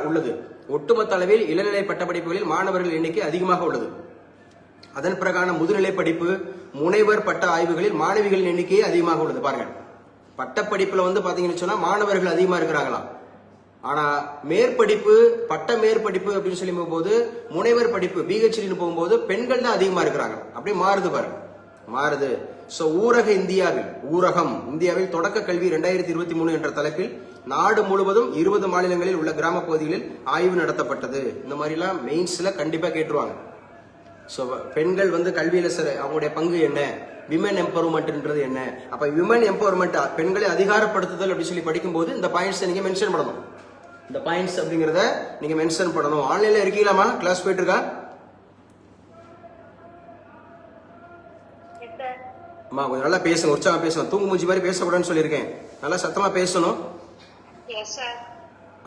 உள்ளது. ஒட்டுமொத்த அளவில் இளநிலை பட்டப்படிப்புகளில் மாணவர்கள் எண்ணிக்கை அதிகமாக உள்ளது. அதன் பிறகான முதுநிலை படிப்பு, முனைவர் பட்ட ஆய்வுகளில் மாணவிகளின் எண்ணிக்கையே அதிகமாக உள்ளது. பாருங்க, பட்டப்படிப்புல வந்து பாத்தீங்கன்னு சொன்னா மாணவர்கள் அதிகமா இருக்கிறாங்களா? ஆனா மேற்படிப்பு, பட்ட மேற்படிப்பு அப்படின்னு சொல்லி போகும்போது, முனைவர் படிப்பு பிஹெச்டின்னு போகும்போது பெண்கள் தான் அதிகமா இருக்கிறாங்க. அப்படியே மாறுது பாருங்க, மாறுது. சோ ஊரக இந்தியாவில் தொடக்க கல்வி 2023 என்ற தலைப்பில் நாடு முழுவதும் 20 மாநிலங்களில் உள்ள கிராம பகுதிகளில் ஆய்வு நடத்தப்பட்டது. இந்த மாதிரி எல்லாம் மெயின்ஸ்ல கண்டிப்பா கேட்டுருவாங்க. சோ பெண்கள் கல்வியில அவங்களுடைய பங்கு என்ன, விமன் எம்பவர்மெண்ட்ன்றது என்ன, அப்ப விமன் எம்பவர்மெண்ட் பெண்களை அதிகாரப்படுத்துதல் அப்படி சொல்லி படிக்கும்போது இந்த பாயிண்ட்ஸ் நீங்க மென்ஷன் பண்ணணும். இந்த பாயிண்ட்ஸ் அப்படிங்கறத நீங்க மென்ஷன் பண்ணணும். ஆன்லைன்ல இருக்கீங்களாமா? கிளாஸ் போயிட்டு இருக்கா? அம்மா கொஞ்சம் நல்லா பேசுங்க, உற்சாகம் பேசணும். தூங்கு மூஞ்சி மாதிரி பேசக்கூடாதுன்னு சொல்லியிருக்கேன். நல்லா சத்தமா பேசணும்.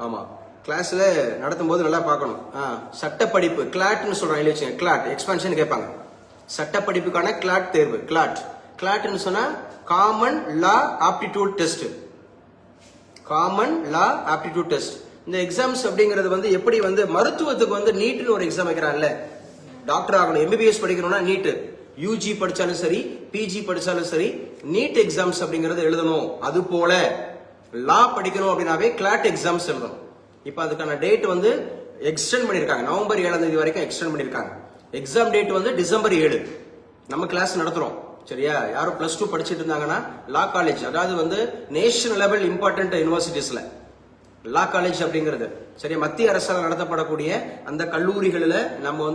ஆமா, கிளாஸ்ல நடத்தும் போது நல்லா பார்க்கணும். சட்டப்படிப்பு கிளாட்னு சொல்றாங்க, இல்லையா? கிளாட் எக்ஸ்பான்ஷன் கேட்பாங்க. சட்டப்படிப்புக்கான கிளாட் தேர்வு. கிளாட்னு சொன்னா காமன் லா ஆப்டிடியூட் டெஸ்ட். காமன் லா ஆப்டிடியூட் டெஸ்ட். இந்த எக்ஸாம்ஸ் அப்படிங்கிறது எப்படி மருத்துவத்துக்கு நீட்னு ஒரு எக்ஸாம் வைக்கிறாங்கல்ல. டாக்டர் ஆகணும், எம்பிபிஎஸ் படிக்கணும்னா நீட். யூஜி படிச்சாலும் சரி, பிஜி படிச்சாலும் சரி, நீட் எக்ஸாம்ஸ் அப்படிங்கறது எழுதணும். அது போல லா படிக்கணும் அப்படின்னாவே கிளாட் எக்ஸாம்ஸ் எழுதணும். இப்ப அதுக்கான டேட் எக்ஸ்டெண்ட் பண்ணிருக்காங்க. நவம்பர் 7ஆம் தேதி வரைக்கும் எக்ஸ்டெண்ட் பண்ணிருக்காங்க. எக்ஸாம் டேட் டிசம்பர் 7 நம்ம கிளாஸ் நடத்துறோம். சரியா? யாரும் +2 படிச்சுட்டு இருந்தாங்கன்னா லா காலேஜ், அதாவது நேஷனல் லெவல் இம்பார்ட்டன்ட் யூனிவர்சிட்டிஸ்ல லா காலேஜ் அப்படிங்கிறது, சரியா, மத்திய அரசால் நடத்தப்படக்கூடிய அந்த கல்லூரிகளில் நம்ம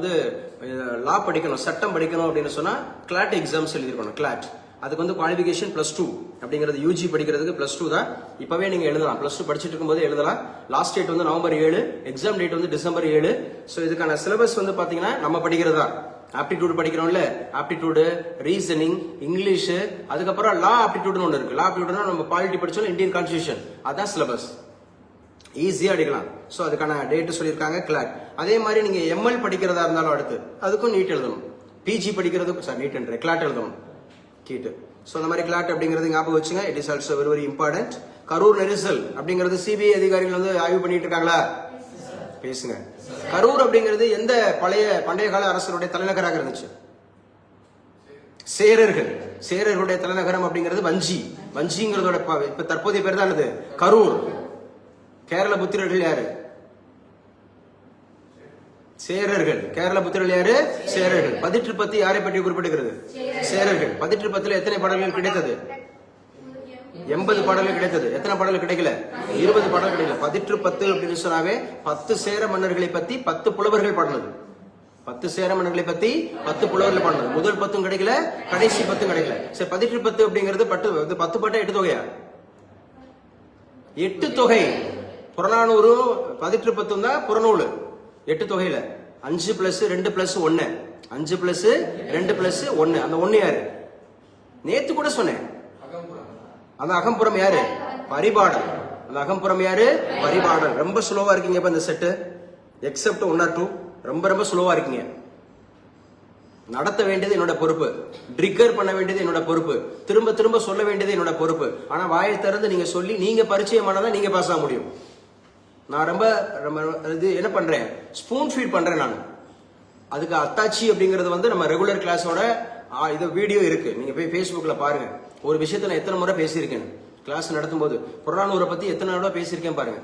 லா படிக்கணும், சட்டம் படிக்கணும் அப்படின்னு சொன்னா கிளாட் எக்ஸாம்ஸ் எழுதிருக்கணும். கிளாட் அதுக்கு குவாலிஃபிகேஷன் +2 அப்படிங்கிறது. யூஜி படிக்கிறதுக்கு +2 தான். இப்பவே நீங்க எழுதலாம், +2 படிச்சுட்டு இருக்கும்போது எழுதலாம். Last date November 7, exam date December 7. So இதுக்கான சிலபஸ் பாத்தீங்கன்னா நம்ம படிக்கிறது தான். ஆப்டிடியூட் படிக்கிறோம்ல, ஆப்டிடியூடு, ரீசனிங், இங்கிலீஷ், அதுக்கப்புறம் லா ஆப்டிடியூட்னு ஒன்று இருக்கு. லா ஆப்டிடியூட்னா நம்ம பாலிட்டி படிச்சோம், இந்தியன் கான்ஸ்டிடியூஷன், அதான் சிலபஸ். ஈஸியா அடிக்கலாம். சோ அதுக்கான டேட் சொல்லியிருக்காங்க கிளாட். அதே மாதிரி நீங்க எம்எல் படிக்கிறதா இருந்தாலும் அடுத்து அதுக்கும் நீட் எழுதணும். பிஜி படிக்கிறதுக்கும் நீட் என்ற கிளாட் எழுதணும். கீட்டு. சோ அந்த மாதிரி கிளாட் அப்படிங்கிறது ஞாபகம் வச்சுங்க. It is also very very important. Karur நெரிசல் அப்படிங்கிறது சிபிஐ அதிகாரிகள் ஆய்வு பண்ணிட்டு இருக்காங்களா? பேசுங்க. கரூர் அப்படிங்கிறது எந்த பண்டைய கால அரசருடைய தலைநகராக இருந்துச்சு? சேரர்களுடைய தலைநகரம் அப்படிங்கிறது வஞ்சி. வஞ்சிங்கிறதோட இப்ப தற்போதைய பேர் தான் கரூர். கேரள புத்திரர்கள் யாரு? சேரர்கள். கேரள புத்திரர்கள் யாரு? சேரர்கள். 18 யாரை பற்றி குறிப்பிடுகிறது? சேரர்கள். 18 எத்தனை பாடல்கள் கிடைத்தது? 80 பாடல்கள் கிடைத்தது. எத்தனை பாடல்கள் கிடைக்கல? 20 பாடல்கள் கிடைக்கல. 18 அப்படின்னு சொன்னாவே 10 சேர மன்னர்களை பத்தி 10 புலவர்கள் பாடினது. 10 சேர மன்னர்களை பத்தி 10 புலவர்கள் பாடினது. முதல் 10 கிடைக்கல, கடைசி 10 கிடைக்கல. சரி, 18 அப்படிங்கிறது 10 பாட்டா 8 தொகையா? 8 தொகை. புறநானூறு 18 தான் புறநூல். 8 தொகையில 5 + 2 + 1. 5 + 2 + 1. அந்த 1 யாரு? நேத்து கூட சொன்னேன். அந்த அகம்புறம் யாரு? பரிபாடல். அந்த அகம்புறம் யாரு? பரிபாடல். ரொம்ப ஸ்லோவா இருக்கீங்க இப்ப இந்த செட்டு. எக்ஸப்ட் 1 or 2 ரொம்ப ஸ்லோவா இருக்கீங்க. நடத்த வேண்டியது என்னோட பொறுப்பு, ட்ரிகர் பண்ண வேண்டியது என்னோட பொறுப்பு, திரும்ப சொல்ல வேண்டியது என்னோட பொறுப்பு. ஆனா வாயை திறந்து நீங்க சொல்லி நீங்க பரிச்சயமானதான் நீங்க பாஸ் ஆக முடியும். நான் ரொம்ப என்ன பண்றேன்? ஸ்பூன் ஃபீட் பண்றேன் நான். அதுக்கு அத்தாச்சி அப்படிங்கிறது நம்ம ரெகுலர் கிளாஸோட இது வீடியோ இருக்கு. நீங்க போய் Facebookல பாருங்க. ஒரு விஷயத்த நான் எத்தனை முறை பேசியிருக்கேன் கிளாஸ் நடத்தும் போது. புறநானூரை பத்தி எத்தனை தடவை பேசியிருக்கேன் பாருங்க.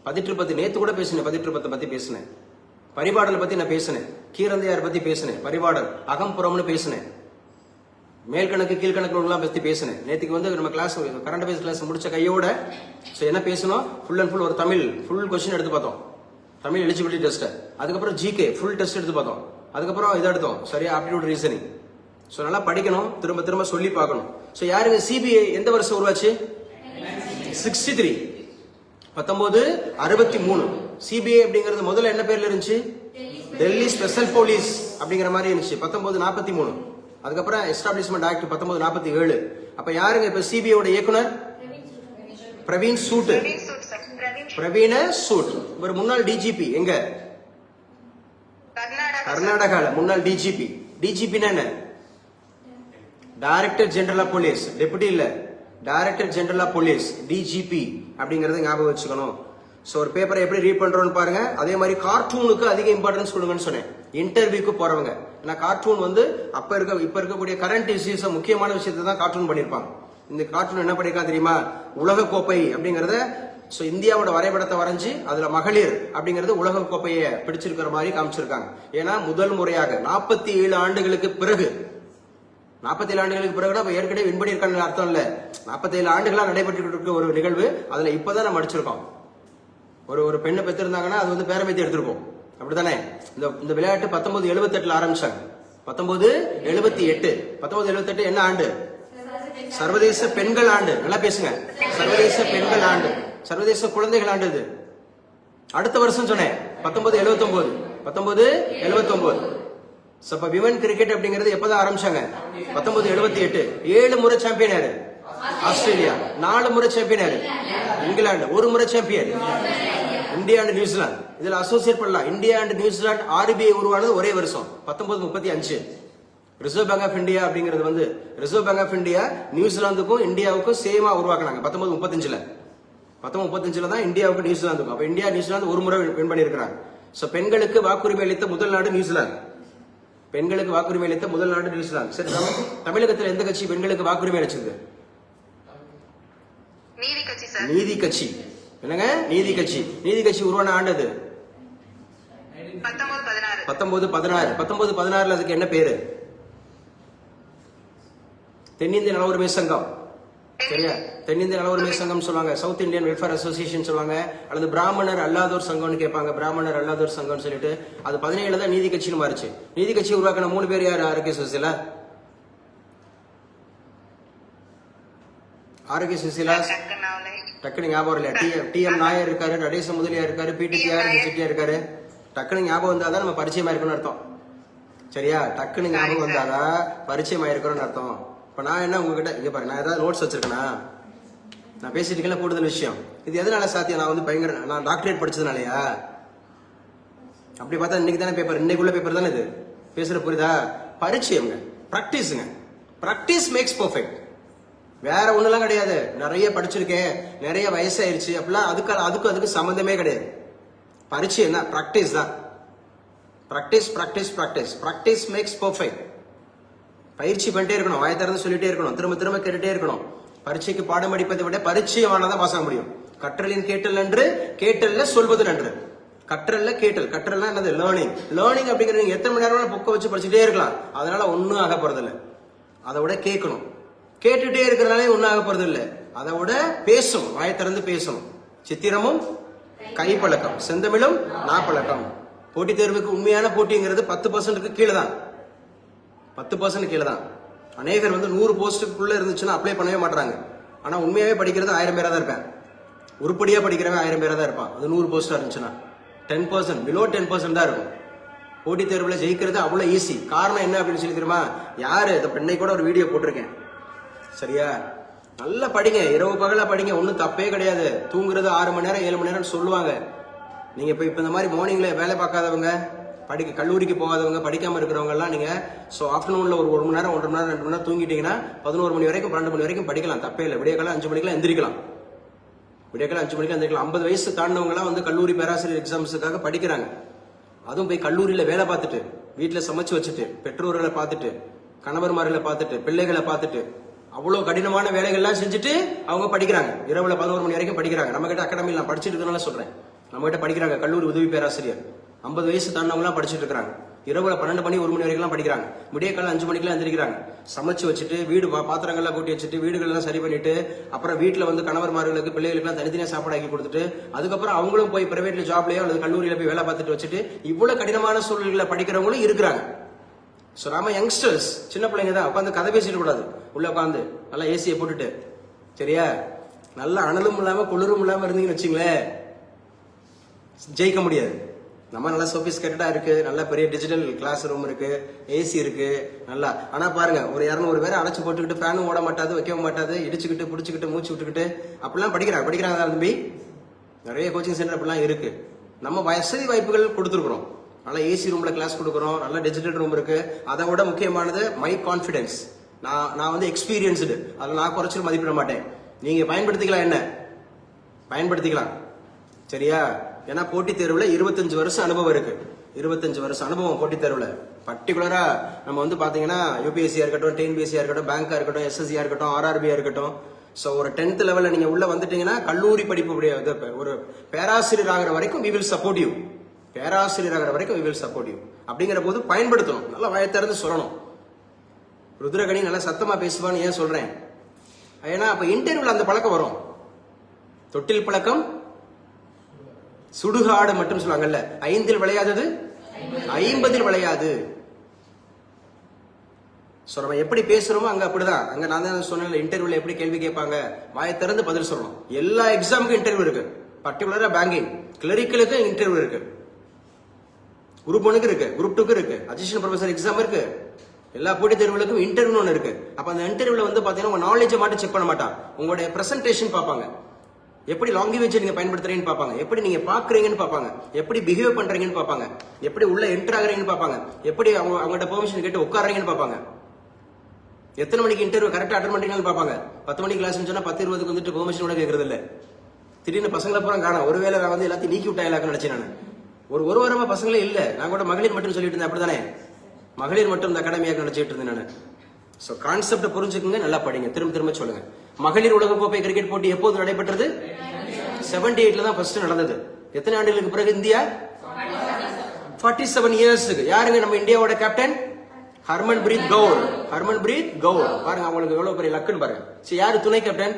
18 நேத்து கூட பேசினேன். 18 பத்தி பேசினேன். பரிபாடலை பத்தி நான் பேசினேன். கீரந்தையார் பத்தி பேசினேன். பரிபாடல், அகம்புறம்னு பேசினேன். மேல்கணக்கு கீழ்கணக்கு பத்தி பேசினேன். நேற்றுக்கு நம்ம கிளாஸ் கரண்ட் அஃபேர்ஸ் கிளாஸ் முடிச்ச கையோட என்ன பேசணும்? ஃபுல் அண்ட் ஃபுல் ஒரு தமிழ் ஃபுல் கொஸ்டின் எடுத்து பார்த்தோம். Tamil eligibility test. அதுக்கப்புறம் ஜிகே ஃபுல் டெஸ்ட் எடுத்து பார்த்தோம். அதுக்கப்புறம் இதை எடுத்தோம், சரியா, ஆப்டிடியூட் ரீசனிங். ஸோ நல்லா படிக்கணும், திரும்ப சொல்லி பார்க்கணும். ஸோ யாருங்க சிபிஐ எந்த வருஷம் உருவாச்சு? 63. 1963. சிபிஐ அப்படிங்கிறது முதல்ல என்ன பேர்ல இருந்துச்சு? டெல்லி ஸ்பெஷல் போலீஸ் அப்படிங்கிற மாதிரி இருந்துச்சு. 1943. அதுக்கப்புறம் எஸ்டாப்ளிஷ்மெண்ட் ஆக்ட் 1947. அப்ப யாருங்க இப்ப சிபிஐயோட இயக்குனர்? பிரவீன் சூட். பிரவீன சூட். இவர் முன்னாள் டிஜிபி. எங்க? கர்நாடகால முன்னாள் டிஜிபி. டிஜிபின்னா என்ன? Director general of police. Deputy இல்ல, director general of police, DGP அப்படிங்கறத ஞாபகம் வச்சுக்கணும். சோ ஒரு பேப்பரை எப்படி ரீட் பண்றோம்னு பாருங்க. அதே மாதிரி கார்ட்டூனுக்கு அதிக இம்பார்ட்டன்ஸ் கொடுங்கன்னு சொன்னேன். இன்டர்வியூக்கு போறவங்க, ஏன்னா கார்ட்டூன் இப்ப இருக்கக்கூடிய கரண்ட் இஷ்யூஸ் முக்கியமான விஷயத்தை தான் கார்ட்டூன் பண்ணிருப்பாங்க. இந்த கார்ட்டூன் என்ன பண்ணிருக்காங்க தெரியுமா? உலக கோப்பை அப்படிங்கறத ஸோ இந்தியாவோட வரைபடத்தை வரைஞ்சி அதுல மகளிர் அப்படிங்கிறது உலக கோப்பையை பிடிச்சிருக்கிற மாதிரி காமிச்சிருக்காங்க. ஏன்னா முதல் முறையாக 47 ஆண்டுகளுக்கு பிறகு 47 ஆண்டுகளுக்கு பிறகுனா ஏற்கனவே வின் பண்ணியிருக்காங்க அர்த்தம் இல்ல. 47 ஆண்டுகளா நடைபெற்று இருக்க ஒரு நிகழ்வு. அதுல இப்பதான் நம்ம அடிச்சிருக்கோம். ஒரு பெண்ணை பெற்றிருந்தாங்கன்னா அது வந்து பேரம்பேத்தி எடுத்திருக்கோம். அப்படித்தானே? இந்த விளையாட்டு 1978 ஆரம்பிச்சாங்க. 1978 என்ன ஆண்டு? சர்வதேச பெண்கள் ஆண்டு. நல்லா பேசுங்க. சர்வதேச பெண்கள் ஆண்டு, சர்வதேச குழந்தைகள் ஆண்டு. இது அடுத்த வருஷம் சொன்னேன் 1979. அப்ப விமன் கிரிக்கெட் அப்படிங்கிறது எப்பதான் ஆரம்பிச்சாங்க? 1978. 7 முறை சாம்பியன் யாரு? ஆஸ்திரேலியா. 4 முறை சாம்பியன் யாரு? இங்கிலாந்து. 1 முறை சாம்பியன் இந்தியா அண்ட் நியூசிலாந்து. இதுல அசோசியேட் பண்ணலாம். இந்தியா அண்ட் நியூசிலாந்து RBI உருவானது ஒரே வருஷம் 1935. ரிசர்வ் பேங்க் ஆஃப் இந்தியா அப்படிங்கிறது வந்து ரிசர்வ் பேங்க் ஆஃப் இந்தியா நியூசிலாந்துக்கும் இந்தியாவுக்கும் சேமா உருவாக்குனாங்க 1935. 1935 தான் இந்தியாவுக்கு நியூசிலாந்துக்கும். அப்ப இந்தியா நியூசிலாந்து ஒரு முறை வின் பண்ணிருக்காங்க. சோ பெண்களுக்கு வாக்குரிமை அளித்த முதல் நாடு நியூசிலாந்து. பெண்களுக்கு வாக்குரிமை அளித்த முதல் நாடு நியூசிலாந்து. சரி, தமிழகத்தில் எந்த கட்சி பெண்களுக்கு வாக்குரிமை அளிச்சது? நீதி கட்சி. என்னங்க? நீதி கட்சி. நீதி கட்சி உருவான ஆண்டு அது 1916. 1916 அதுக்கு என்ன பேரு? தென்னிந்திய நல உரிமை சங்கம். சரியா? தென்னிந்திய நல உரிமை சங்கம் சொல்லுவாங்க, சவுத் இந்தியன் வெல்ஃபேர் அசோசியேஷன் சொல்லுவாங்க, அல்லது பிராமணர் அல்லாதோர் சங்கம்னு கேட்பாங்க. பிராமணர் அல்லாதோர் சங்கம்னு சொல்லிட்டு அது 17 தான் நீதி கட்சின்னு மாறிச்சு. நீதி கட்சி உருவாக்கின 3 பேர் யாரு? ஆரோக்கிய சுசீலா, டக்குனு ஞாபகம் இல்ல. TM நாயர் இருக்காரு, நடேச முதலியார் இருக்காரு, PTTR செட்டியார் இருக்காரு. டக்குனு ஞாபகம் வந்தாதான் நம்ம பரிச்சயமா இருக்கணும்னு அர்த்தம். சரியா? டக்குனு ஞாபகம் வந்தாதான் பரிச்சயமா இருக்கணும்னு அர்த்தம். இப்ப நான் என்ன உங்ககிட்ட இங்க பாரு, நான் ஏதாவது நோட்ஸ் வச்சிருக்கேனா? நான் பேசிட்டு இருக்கேன். கூடுதல் விஷயம் இது எதனால சாத்தியம்? நான் வந்து பயங்கர நான் டாக்டரேட் படிச்சதுனாலயா? அப்படி பார்த்தா இன்னைக்கு தானே பேப்பர், இன்னைக்குள்ள பேப்பர் தானே இது. பேசுற புரியுதா? பரிச்சயம்ங்க, பிராக்டிஸ்ங்க. Practice makes perfect. வேற ஒண்ணுலாம் கிடையாது. நிறைய படிச்சிருக்கேன், நிறைய வயசாயிருச்சு அப்படிலாம் அதுக்கு சம்பந்தமே கிடையாது. பரிச்சயம் தான், பிராக்டிஸ் தான். Practice practice practice practice makes perfect. பயிற்சி பண்ணிட்டே இருக்கணும், வாயை திறந்து சொல்லிட்டே இருக்கணும், திரும்ப திரும்ப கேட்டுட்டே இருக்கணும். பரீட்சைக்கு பாடம் அடிப்பதை விட பரிச்சயமானதான் பாஸ் ஆக முடியும். கற்றலின் கேட்டல் நன்று, கேட்டல்ல சொல்வது நன்று. கற்றல்ல கேட்டல். கற்றல்னா என்னது? லேர்னிங். லேர்னிங் அப்படிங்கிறது நீங்க எத்தனை மணி நேரம் புக்கை வச்சு படிச்சுட்டே இருக்கலாம், அதனால ஒன்னும் ஆக போறது இல்லை. அதை விட கேட்கணும். கேட்டுட்டே இருக்கிறனாலே ஒன்னும் ஆக போறது இல்லை. அதை விட பேசணும், வாயை திறந்து பேசணும். சித்திரமும் கைப்பழக்கம், செந்தமிழும் நாப்பழக்கம். போட்டித் தேர்வுக்கு உண்மையான போட்டிங்கிறது 10% கீழே தான். 10% கீழே தான். அநேகர் வந்து 100 போஸ்டுக்குள்ள இருந்துச்சுன்னா அப்ளை பண்ணவே மாட்டாங்க. ஆனா உண்மையாவே படிக்கிறது 1000 பேரா தான் இருப்பேன். உருப்படியா படிக்கிறவன் 1000 பேரா தான் இருப்பான். அது 100 போஸ்டா இருந்துச்சுன்னா 10%, பிலோ 10% தான் இருக்கும். போட்டித் தேர்வுல ஜெயிக்கிறது அவ்வளவு ஈஸி. காரணம் என்ன அப்படின்னு சொல்லி தெரியுமா? யாரு இந்த பெண்ணை கூட ஒரு வீடியோ போட்டிருக்கேன். சரியா? நல்லா படிங்க, இரவு பகலா படிங்க, ஒன்னும் தப்பே கிடையாது. தூங்குறது 6 மணி நேரம் 7 மணி நேரம் சொல்லுவாங்க. நீங்க இப்ப இந்த மாதிரி மார்னிங்ல வேலை பார்க்காதவங்க, கல்லூரிக்கு போகாதவங்க, படிக்காம இருக்கிறவங்க எல்லாம் நீங்க ஆஃப்டர்நூன்ல ஒரு 1 மணி நேரம் 1.5 மணி நேரம் 2 மணி நேரம் தூங்கிட்டீங்கன்னா 11 மணி வரைக்கும் 12 மணி வரைக்கும் படிக்கலாம், தப்பே இல்லை. விடியக்காலம் 5 மணிக்கெல்லாம் எந்திரிக்கலாம். விடியக்காலம் 5 மணிக்கு எந்திரிக்கலாம். 50 வயசு தாண்டவங்க எல்லாம் வந்து கல்லூரி பேராசிரியர் எக்ஸாம்ஸுக்காக படிக்கிறாங்க. அதுவும் போய் கல்லூரியில வேலை பார்த்துட்டு, வீட்டுல சமைச்சு வச்சுட்டு, பெற்றோர்களை பார்த்துட்டு, கணவர்மார்களை பார்த்துட்டு, பிள்ளைகளை பார்த்துட்டு, அவ்வளவு கடினமான வேலைகள்லாம் செஞ்சுட்டு அவங்க படிக்கிறாங்க. இரவுல 11 மணி வரைக்கும் படிக்கிறாங்க. நம்ம கிட்ட அகாடமியில் நான் படிச்சுட்டு இருக்கனால சொல்றேன். நம்ம கிட்ட படிக்கிறாங்க கல்லூரி உதவி பேராசிரியர். 50 வயசு தாண்டவங்க எல்லாம் படிச்சுட்டு இருக்காங்க. இரவுல 12 மணி 1 மணி வரைக்கும் படிக்கிறாங்க. விடிய காலம் 5 மணிக்கெல்லாம் எந்திரிக்கிறாங்க. சமைச்சு வச்சுட்டு, வீடு பாத்திரங்கள்லாம் கூட்டி வச்சுட்டு, வீடுகள்லாம் சரி பண்ணிட்டு, அப்புறம் வீட்டுல வந்து கணவர்மார்களுக்கு பிள்ளைகளுக்கு தனித்தனியா சாப்பாடு ஆக்கி கொடுத்துட்டு, அதுக்கப்புறம் அவங்களும் போய் பிரைவேட்ல ஜாப்லயோ அல்லது கல்லூரியில போய் வேலை பார்த்துட்டு வச்சுட்டு, இவ்வளவு கடினமான சூழ்நிலை படிக்கிறவங்களும் இருக்கிறாங்க. சோ நாம யங்ஸ்டர்ஸ், சின்ன பிள்ளைங்க தான் உட்காந்து கதை பேசிட்டு கூடாது. உள்ள உட்காந்து நல்லா ஏசியை போட்டுட்டு, சரியா, நல்லா அனலும் இல்லாம குளிரும் இல்லாம இருந்தீங்கன்னு வச்சுங்களேன், ஜெயிக்க முடியாது. நம்ம நல்லா சோபிஸ்கேட்டடா இருக்கு, நல்ல பெரிய டிஜிட்டல் கிளாஸ் ரூம் இருக்கு, ஏசி இருக்கு நல்லா. ஆனா பாருங்க, ஒரு 200 பேரை அடைச்சு போட்டுக்கிட்டு ஃபேனும் ஓட மாட்டாது, வைக்க மாட்டாது, இடிச்சுக்கிட்டு புடிச்சுக்கிட்டு மூச்சு விட்டுக்கிட்டு அப்படிலாம் படிக்கிறாங்க தம்பி. நிறைய கோச்சிங் சென்டர் அப்படிலாம் இருக்கு. நம்ம வசதி வாய்ப்புகள் கொடுத்துருக்குறோம். நல்ல ஏசி ரூம்ல கிளாஸ் கொடுக்குறோம், நல்ல டிஜிட்டல் ரூம் இருக்கு. அதை விட முக்கியமானது மை கான்பிடன்ஸ். நான் வந்து எக்ஸ்பீரியன்ஸ்டு, அதில் நான் குறைச்சு மதிப்பிட மாட்டேன். நீங்க பயன்படுத்திக்கலாம், என்ன பயன்படுத்திக்கலாம், சரியா? ஏன்னா போட்டித் தேர்வுல 25 வருஷம் அனுபவம் இருக்கு. 25 வருஷம் அனுபவம் போட்டித் தேர்வுல. பர்டிகுலரா நம்ம வந்து பாத்தீங்கன்னா யூபிஎஸ்சியா இருக்கட்டும், டிஎன்பிஎஸ்சியா இருக்கட்டும், பேங்கா இருக்கட்டும், எஸ்எஸ்சியா இருக்கட்டும், ஆர்ஆர்பியா இருக்கட்டும், ஸோ ஒரு 10th லெவலில் நீங்கள் உள்ள வந்துட்டீங்கன்னா கல்லூரி படிப்பு ஒரு பேராசிரியர் ஆகிற வரைக்கும் we will support you. பேராசிரியர் ஆகிற வரைக்கும் we will support you. அப்படிங்கிற போது பயன்படுத்தணும், நல்லா வாயை திறந்து சொல்லணும். ருத்ரகணி நல்லா சத்தமா பேசுவான்னு ஏன் சொல்றேன், ஏன்னா அப்ப இன்டர்வியூல அந்த பழக்கம் வரும். தொட்டில் பழக்கம் சுடுகாடு மட்டும் சொல்லுவாங்கல்ல, 5 விளையாதது 50 விளையாது. சோ நம்ம எப்படி பேசுறோமோ அங்க அப்படிதான். அங்க நான் தான் சொன்ன இன்டர்வியூல எப்படி கேள்வி கேட்பாங்க, வாயை திறந்து பதில் சொல்லணும். எல்லா எக்ஸாமுக்கும் இன்டர்வியூ இருக்கு, பர்டிகுலரா பேங்கிங் கிளரிக்கலுக்கு இன்டர்வியூ இருக்கு, குரூப் 1க்கு இருக்கு, குரூப் 2க்கு இருக்கு, அசிஸ்டன்ட் ப்ரொஃபசர் எக்ஸாம் இருக்கு, எல்லா போட்டித் தேர்வுகளுக்கும் இன்டர்வியூ ஒன்று இருக்கு. அப்ப அந்த இன்டர்வியூல வந்து பாத்தீங்கன்னா உங்க நாலேஜை மட்டும் செக் பண்ண மாட்டான், உங்களுடைய பிரசன்டேஷன் பார்ப்பாங்க, எப்படி லாங்குவேஜ் நீங்க பயன்படுத்துறீங்கன்னு பார்ப்பாங்க, எப்படி நீங்க பாக்குறீங்கன்னு பார்ப்பாங்க, எப்படி பிஹேவ் பண்றீங்கன்னு பார்ப்பாங்க, எப்படி உள்ள என்டர் ஆகுறீங்கன்னு பார்ப்பாங்க, எப்படி அவங்கள்ட்ட பெர்மிஷன் கேட்டு உட்காடுறீங்கன்னு பார்ப்பாங்க, எத்தனை மணிக்கு இன்டர்வியூ கரெக்டா அட்டன் பண்றீங்கன்னு பார்ப்பாங்க. 10 மணிக்கு கிளாஸ் சொன்னா 10:20க்கு வந்துட்டு பெர்மிஷன் கூட கேட்கறது இல்ல. திடீர்னு பசங்களை பூரா காணும், ஒருவேளை நான் வந்து எல்லாத்தையும் நீக்கி விட்டாயிலாக்க நினைச்சேன் நான். ஒரு வாரமா பசங்களே இல்ல, நான் கூட மகளிர் மட்டும் சொல்லிட்டு இருந்தேன், அப்படித்தானே மகளிர் மட்டும் இந்த அகாடமியாக நினைச்சிட்டு இருந்தேன் நான். சோ கான்செப்ட் புரிஞ்சுக்குங்க, நல்லா படிங்க, திரும்ப சொல்லுங்க. மகளிர் உலகக்கோப்பை கிரிக்கெட் போட்டி எப்போது நடைபெற்றது? 78ல தான் ஃபர்ஸ்ட் நடந்தது. எத்தனை ஆண்டுகளுக்கு பிறகு இந்தியா? 47 இயர்ஸ்க்கு. யாருங்க நம்ம இந்தியாவோட கேப்டன்? ஹர்மன்பிரீத் கவுர். ஹர்மன்பிரீத் கவுர் பாருங்க, அவங்களுக்கு எவ்வளவு பெரிய லக்குன்னு பாருங்க. சரி, யாரு துணை கேப்டன்?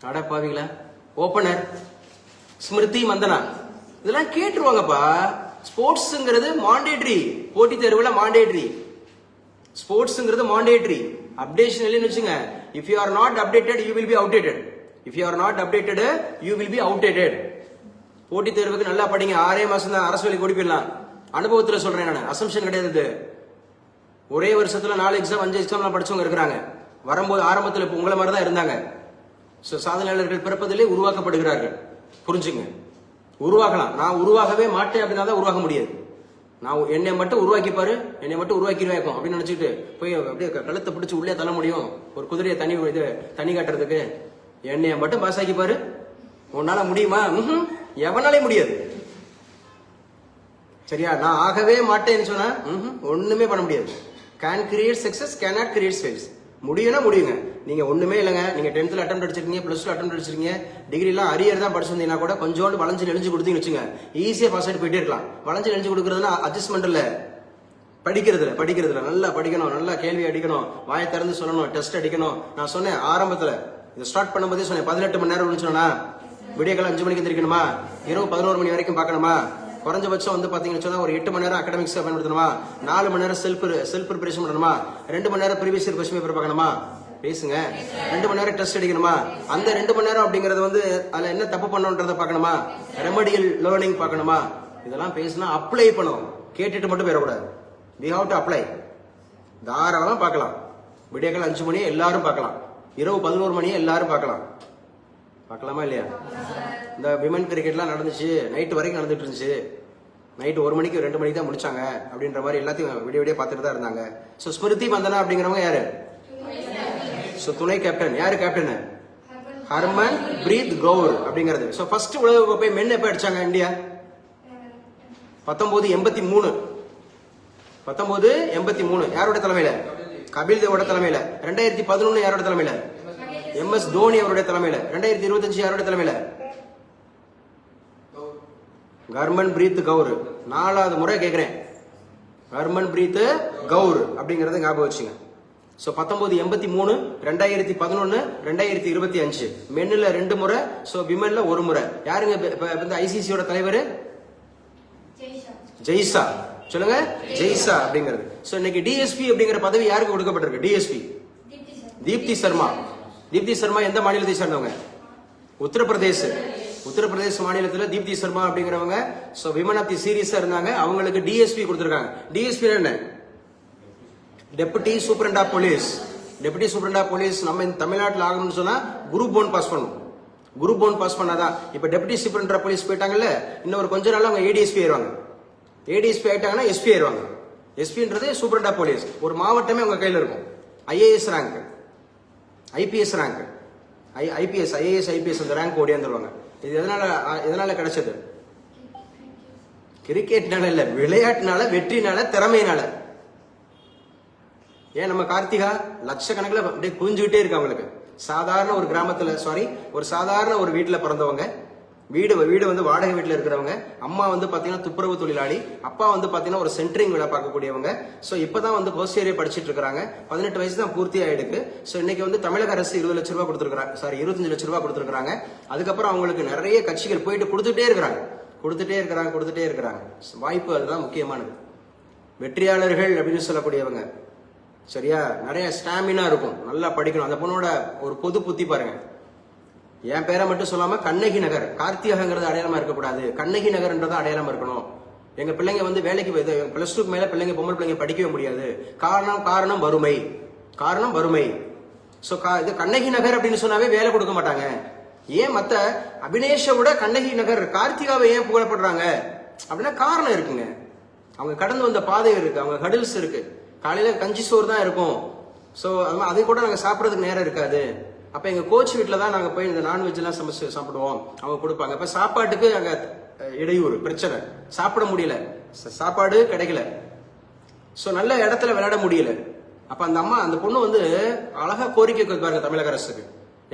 அடப்பாவீங்களா, ஓபனர் ஸ்மிருதி மந்தனா. இதெல்லாம் கேட்டுருவாங்கப்பா. ஸ்போர்ட்ஸ்ங்கிறது மாண்டேட்டரி, போட்டி தேர்வுல மாண்டேட்டரி. ஸ்போர்ட்ஸ்ங்கிறது மாண்டேட்டரி. அப்டேஷன் இல்லைன்னு வச்சுங்க, if you are not updated you will be outdated. If you are not updated you will be outdated. போட்டி தேர்வுக்கு நல்லா படிங்க, 6 மாசம் தான் அரசு வேலைக்கு ஓடி போயிடலாம். அனுபவத்துல சொல்றேன் நான், அசம்ஷன் கிடையாது. ஒரே வருஷத்துல 4 எக்ஸாம் 5 எக்ஸாம்லாம் படிச்சவங்க இருக்கிறாங்க. வரும்போது ஆரம்பத்தில் இப்போ உங்களை மாதிரி தான் இருந்தாங்க. சாதனையாளர்கள் பிறப்பதிலே உருவாக்கப்படுகிறார்கள், புரிஞ்சுங்க. உருவாக்கலாம், நான் உருவாகவே மாட்டேன் அப்படின்னா தான் உருவாக முடியாது. நான் என்னை மட்டும் உருவாக்கிப்பாரு, என்னை மட்டும் உருவாக்கிடுவேக்கும் அப்படின்னு நினைச்சிட்டு போய் அப்படியே கழுத்தை பிடிச்சி உள்ளே தள்ள முடியும் ஒரு குதிரையை தண்ணி காட்டுறதுக்கு. என்னைய மட்டும் பாஸ் ஆக்கிப்பாரு, உன்னால முடியுமா? எவனாலே முடியாது. சரியா? நான் ஆகவே மாட்டேன்னு சொன்னா ஒண்ணுமே பண்ண முடியாது. Can create success, cannot create fails. முடியும்னா முடியுங்க. நீங்க ஒண்ணுமே இல்லைங்க, நீங்க 10th அட்டம் அடிச்சிருக்கீங்க, +2 அட்டம் அடிச்சிருக்கீங்க, டிகிரி எல்லாம் அரியர் தான் படிச்சிருந்தீங்கன்னா கூட கொஞ்சோண்டு வளைஞ்சு நெளிஞ்சு கொடுத்தீங்கன்னு வச்சுங்க, ஈஸியா பாஸ் ஆகிட்டு போயிட்டே இருக்கலாம். வளைஞ்சு நெளிஞ்சு கொடுக்கறதுனா அட்ஜஸ்ட்மெண்ட் இல்ல, படிக்கிறதுல நல்லா படிக்கணும், நல்லா கேள்வி அடிக்கணும், வாயை திறந்து சொல்லணும், டெஸ்ட் அடிக்கணும். நான் சொன்னேன் ஆரம்பத்துல இதை ஸ்டார்ட் பண்ணும்போதே சொன்னேன், 18 மணி நேரம் சொன்னா விடியக்காலம் 5 மணிக்கு எந்திரிக்கணுமா, இரவு 11 மணி வரைக்கும் பார்க்கணுமா, குறைஞ்சபட்சம் வந்து பாத்தீங்கன்னு சொன்னா ஒரு 8 மணி நேரம் அகாடமிக்ஸ் பயன்படுத்தணுமா, 4 மணி நேரம் செல்ஃப் ப்ரிப்பரேஷன் பண்ணணுமா, 2 மணி நேரம் ப்ரீவியஸ் இயர் கொஸ்டின் பேப்பர் பார்க்கணுமா, பேசுங்க, 2 மணி நேரம் டெஸ்ட் அடிக்கணுமா, அந்த 2 மணி நேரம் அப்படிங்கறது வந்து அதுல என்ன தப்பு பண்ணணும்ன்றத பார்க்கணுமா, ரெமடியல் லேர்னிங் பார்க்கணுமா, இதெல்லாம் பேசினா அப்ளை பண்ணணும், கேட்டுட்டு மட்டும் போயிடக்கூடாது. We have to apply. தாராளமா பார்க்கலாம், விடியக்காலம் 5 மணியே எல்லாரும் பார்க்கலாம், இரவு 11 மணியே எல்லாரும் பார்க்கலாம். பார்க்கலாமா இல்லையா? இந்த விமன் கிரிக்கெட்லாம் நடந்துச்சு, நைட்டு வரைக்கும் நடந்துட்டு இருந்துச்சு, நைட்டு 1 மணிக்கு 2 மணிக்கு தான் முடிச்சாங்க அப்படின்ற மாதிரி எல்லாத்தையும் விடிய பார்த்துட்டு தான் இருந்தாங்க. ஸோ ஸ்மிருதி மந்தனா அப்படிங்கிறவங்க யாரு? ஸோ துணை கேப்டன். யாரு கேப்டன்? ஹர்மன் பிரீத் கவுர் அப்படிங்கிறது. ஸோ ஃபர்ஸ்ட் உலக கோப்பை மென் எப்ப அடிச்சாங்க இந்தியா? 1983. 1983 யாரோட தலைமையில? கபில் தேவோட தலைமையில. 2011 யாரோட தலைமையில? MS தோனி அவருடைய தலைமையில. 2025 யாரோட தலைமையில? ஹர்மன் பிரீத் கவுர். 4வது முறை கேட்கிறேன், ஹர்மன் பிரீத் கவுர் அப்படிங்கறத ஞாபகம் வச்சுங்க. சோ 1983, 2011, 2025 மென்னுல 2 முறை, சோ விமன்ல 1 முறை. யாருங்க இந்த ஐசிசியோட தலைவர்? ஜெய்சா. சொல்லுங்க, ஜெய்சா அப்படிங்கிறது. சோ இன்னைக்கு டிஎஸ்பி அப்படிங்கிற பதவி யாருக்கு கொடுக்கப்பட்டிருக்கு? டிஎஸ்பி தீப்தி சர்மா. தீப்தி சர்மா எந்த மாநிலத்தை சேர்ந்தவங்க? உத்தரப்பிரதேச மாநிலத்துல தீப்தி சர்மா அப்படிங்கிறவங்க சோ விமன் ஆஃப் தி சீரீஸா இருந்தாங்க. அவங்களுக்கு டிஎஸ்பி கொடுத்திருக்காங்க. டிஎஸ்பி என்ன? Deputy superintendent of police. Deputy superintendent of police நம்ம இந்த தமிழ்நாட்டில் ஆகணும்னு சொன்னா குரூப் 1 பாஸ் பண்ணணும். குரூப் 1 பாஸ் பண்ணாதான். இப்ப டெபுட்டி சூப்பரண்ட் ஆஃப் போலீஸ் போயிட்டாங்கல்ல, இன்னும் ஒரு கொஞ்ச நாள் அவங்க ஏடிஎஸ்பி ஆயிருவாங்க. ஏடிஎஸ்பி ஆயிட்டாங்கன்னா எஸ்பி ஆயிருவாங்க. எஸ்பின்றது சூப்பரண்ட் ஆஃப் போலீஸ். ஒரு மாவட்டமே உங்க கையில இருக்கும். IAS rank, IPS rank, IPS, IAS, IPS அந்த ரேங்க் ஓடியாந்துருவாங்க. இது எதனால கிடைச்சது? கிரிக்கெட்னால இல்ல, விளையாட்டுனால, வெற்றினால, திறமையினால. ஏன் நம்ம கார்த்திகா லட்சக்கணக்கில் அப்படியே குவிஞ்சுக்கிட்டே இருக்கு அவங்களுக்கு. சாதாரண ஒரு கிராமத்துல ஒரு சாதாரண ஒரு வீட்டுல பிறந்தவங்க, வீடு வந்து வாடகை வீட்டுல இருக்கிறவங்க, அம்மா வந்து பாத்தீங்கன்னா துப்புரவு தொழிலாளி, அப்பா வந்து பாத்தீங்கன்னா ஒரு சென்டரிங் வேலை பார்க்கக்கூடியவங்க. சோ இப்பதான் வந்து ஃபர்ஸ்ட் இயரே படிச்சிட்டு இருக்காங்க. 18 வயசு தான் பூர்த்தி ஆயிடுக்கு. சோ இன்னைக்கு வந்து தமிழக அரசு 20 லட்சம் ரூபாய் கொடுத்துருக்காங்க, 25 லட்சம் ரூபாய் கொடுத்துருக்காங்க. அதுக்கப்புறம் அவங்களுக்கு நிறைய கட்சிகள் போயிட்டு கொடுத்துட்டே இருக்கிறாங்க. வாய்ப்பு அதுதான் முக்கியமானது. வெற்றியாளர்கள் அப்படின்னு சொல்லக்கூடியவங்க சரியா, நிறைய ஸ்டாமினா இருக்கும், நல்லா படிக்கணும். அந்த பொண்ணோட ஒரு பொது புத்தி பாருங்க. என் பேரை மட்டும் சொல்லாம கண்ணகி நகர், கார்த்திகாங்கிறது அடையாளமா இருக்கக்கூடாது, கண்ணகி நகர்ன்றது அடையாளமா இருக்கணும். எங்க பிள்ளைங்க வந்து வேலைக்கு +2 மேல பிள்ளைங்க, பொம்பளை பிள்ளைங்க படிக்கவே முடியாது. காரணம் வறுமை. சோ இது கண்ணகி நகர் அப்படின்னு சொன்னாவே வேலை கொடுக்க மாட்டாங்க. ஏன் மத்த அபினேஷை விட கண்ணகி நகர் கார்த்திகாவை ஏன் புகழப்படுறாங்க அப்படின்னா காரணம் இருக்குங்க. அவங்க கடந்து வந்த பாதை இருக்கு, அவங்க ஹடில்ஸ் இருக்கு. காலையில கஞ்சி சோறு தான் இருக்கும். சோ அதை கூட நாங்க சாப்பிடறதுக்கு நேரம் இருக்காது. அப்ப எங்க கோச் வீட்டுல தான் நாங்க போய் இந்த நான்வெஜ் எல்லாம் சமைச்சு சாப்பிடுவோம். அவங்க கொடுப்பாங்க. அப்ப சாப்பாட்டுக்கு அங்க இடையூறு, பிரச்சனை, சாப்பிட முடியல, சாப்பாடு கிடைக்கல. சோ நல்ல இடத்துல விளையாட முடியல. அப்ப அந்த பொண்ணு வந்து அழகா கோரிக்கை வைப்பாங்க தமிழக அரசுக்கு,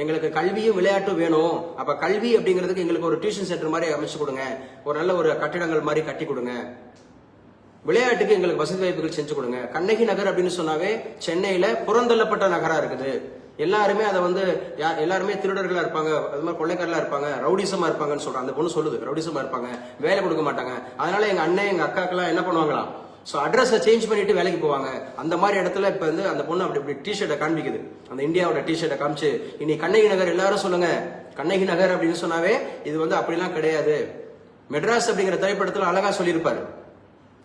எங்களுக்கு கல்வியும் விளையாட்டும் வேணும். அப்ப கல்வி அப்படிங்கிறதுக்கு எங்களுக்கு ஒரு டியூஷன் சென்டர் மாதிரி அமைச்சு கொடுங்க, ஒரு நல்ல ஒரு கட்டிடங்கள் மாதிரி கட்டி கொடுங்க, விளையாட்டுக்கு எங்களுக்கு வசதி வாய்ப்புகள் செஞ்சு கொடுங்க. கண்ணகி நகர் அப்படின்னு சொன்னாவே சென்னையில புறந்தள்ளப்பட்ட நகரா இருக்குது. எல்லாருமே அதை வந்து எல்லாருமே திருடர்களா இருப்பாங்க, அது மாதிரி கொள்ளைக்காரலா இருப்பாங்க, ரவுடிசமா இருப்பாங்கன்னு சொல்றாங்க. அந்த பொண்ணு சொல்லுது ரவுடிசமா இருப்பாங்க, வேலை கொடுக்க மாட்டாங்க. அதனால எங்க அண்ணன் எங்க அக்காக்கெல்லாம் என்ன பண்ணுவாங்களாம், சோ அட்ரஸை சேஞ்ச் பண்ணிட்டு வேலைக்கு போவாங்க. அந்த மாதிரி இடத்துல இப்ப வந்து அந்த பொண்ணு அப்படி டிஷர்ட்டை காண்பிக்குது, அந்த இந்தியாவோட டிஷர்ட்டை காமிச்சு, இனி கண்ணகி நகர் எல்லாரும் சொல்லுங்க, கண்ணகி நகர் அப்படின்னு சொன்னாவே இது வந்து அப்படிலாம் கிடையாது. மெட்ராஸ் அப்படிங்கிற திரைப்படத்துல அழகா சொல்லியிருப்பாரு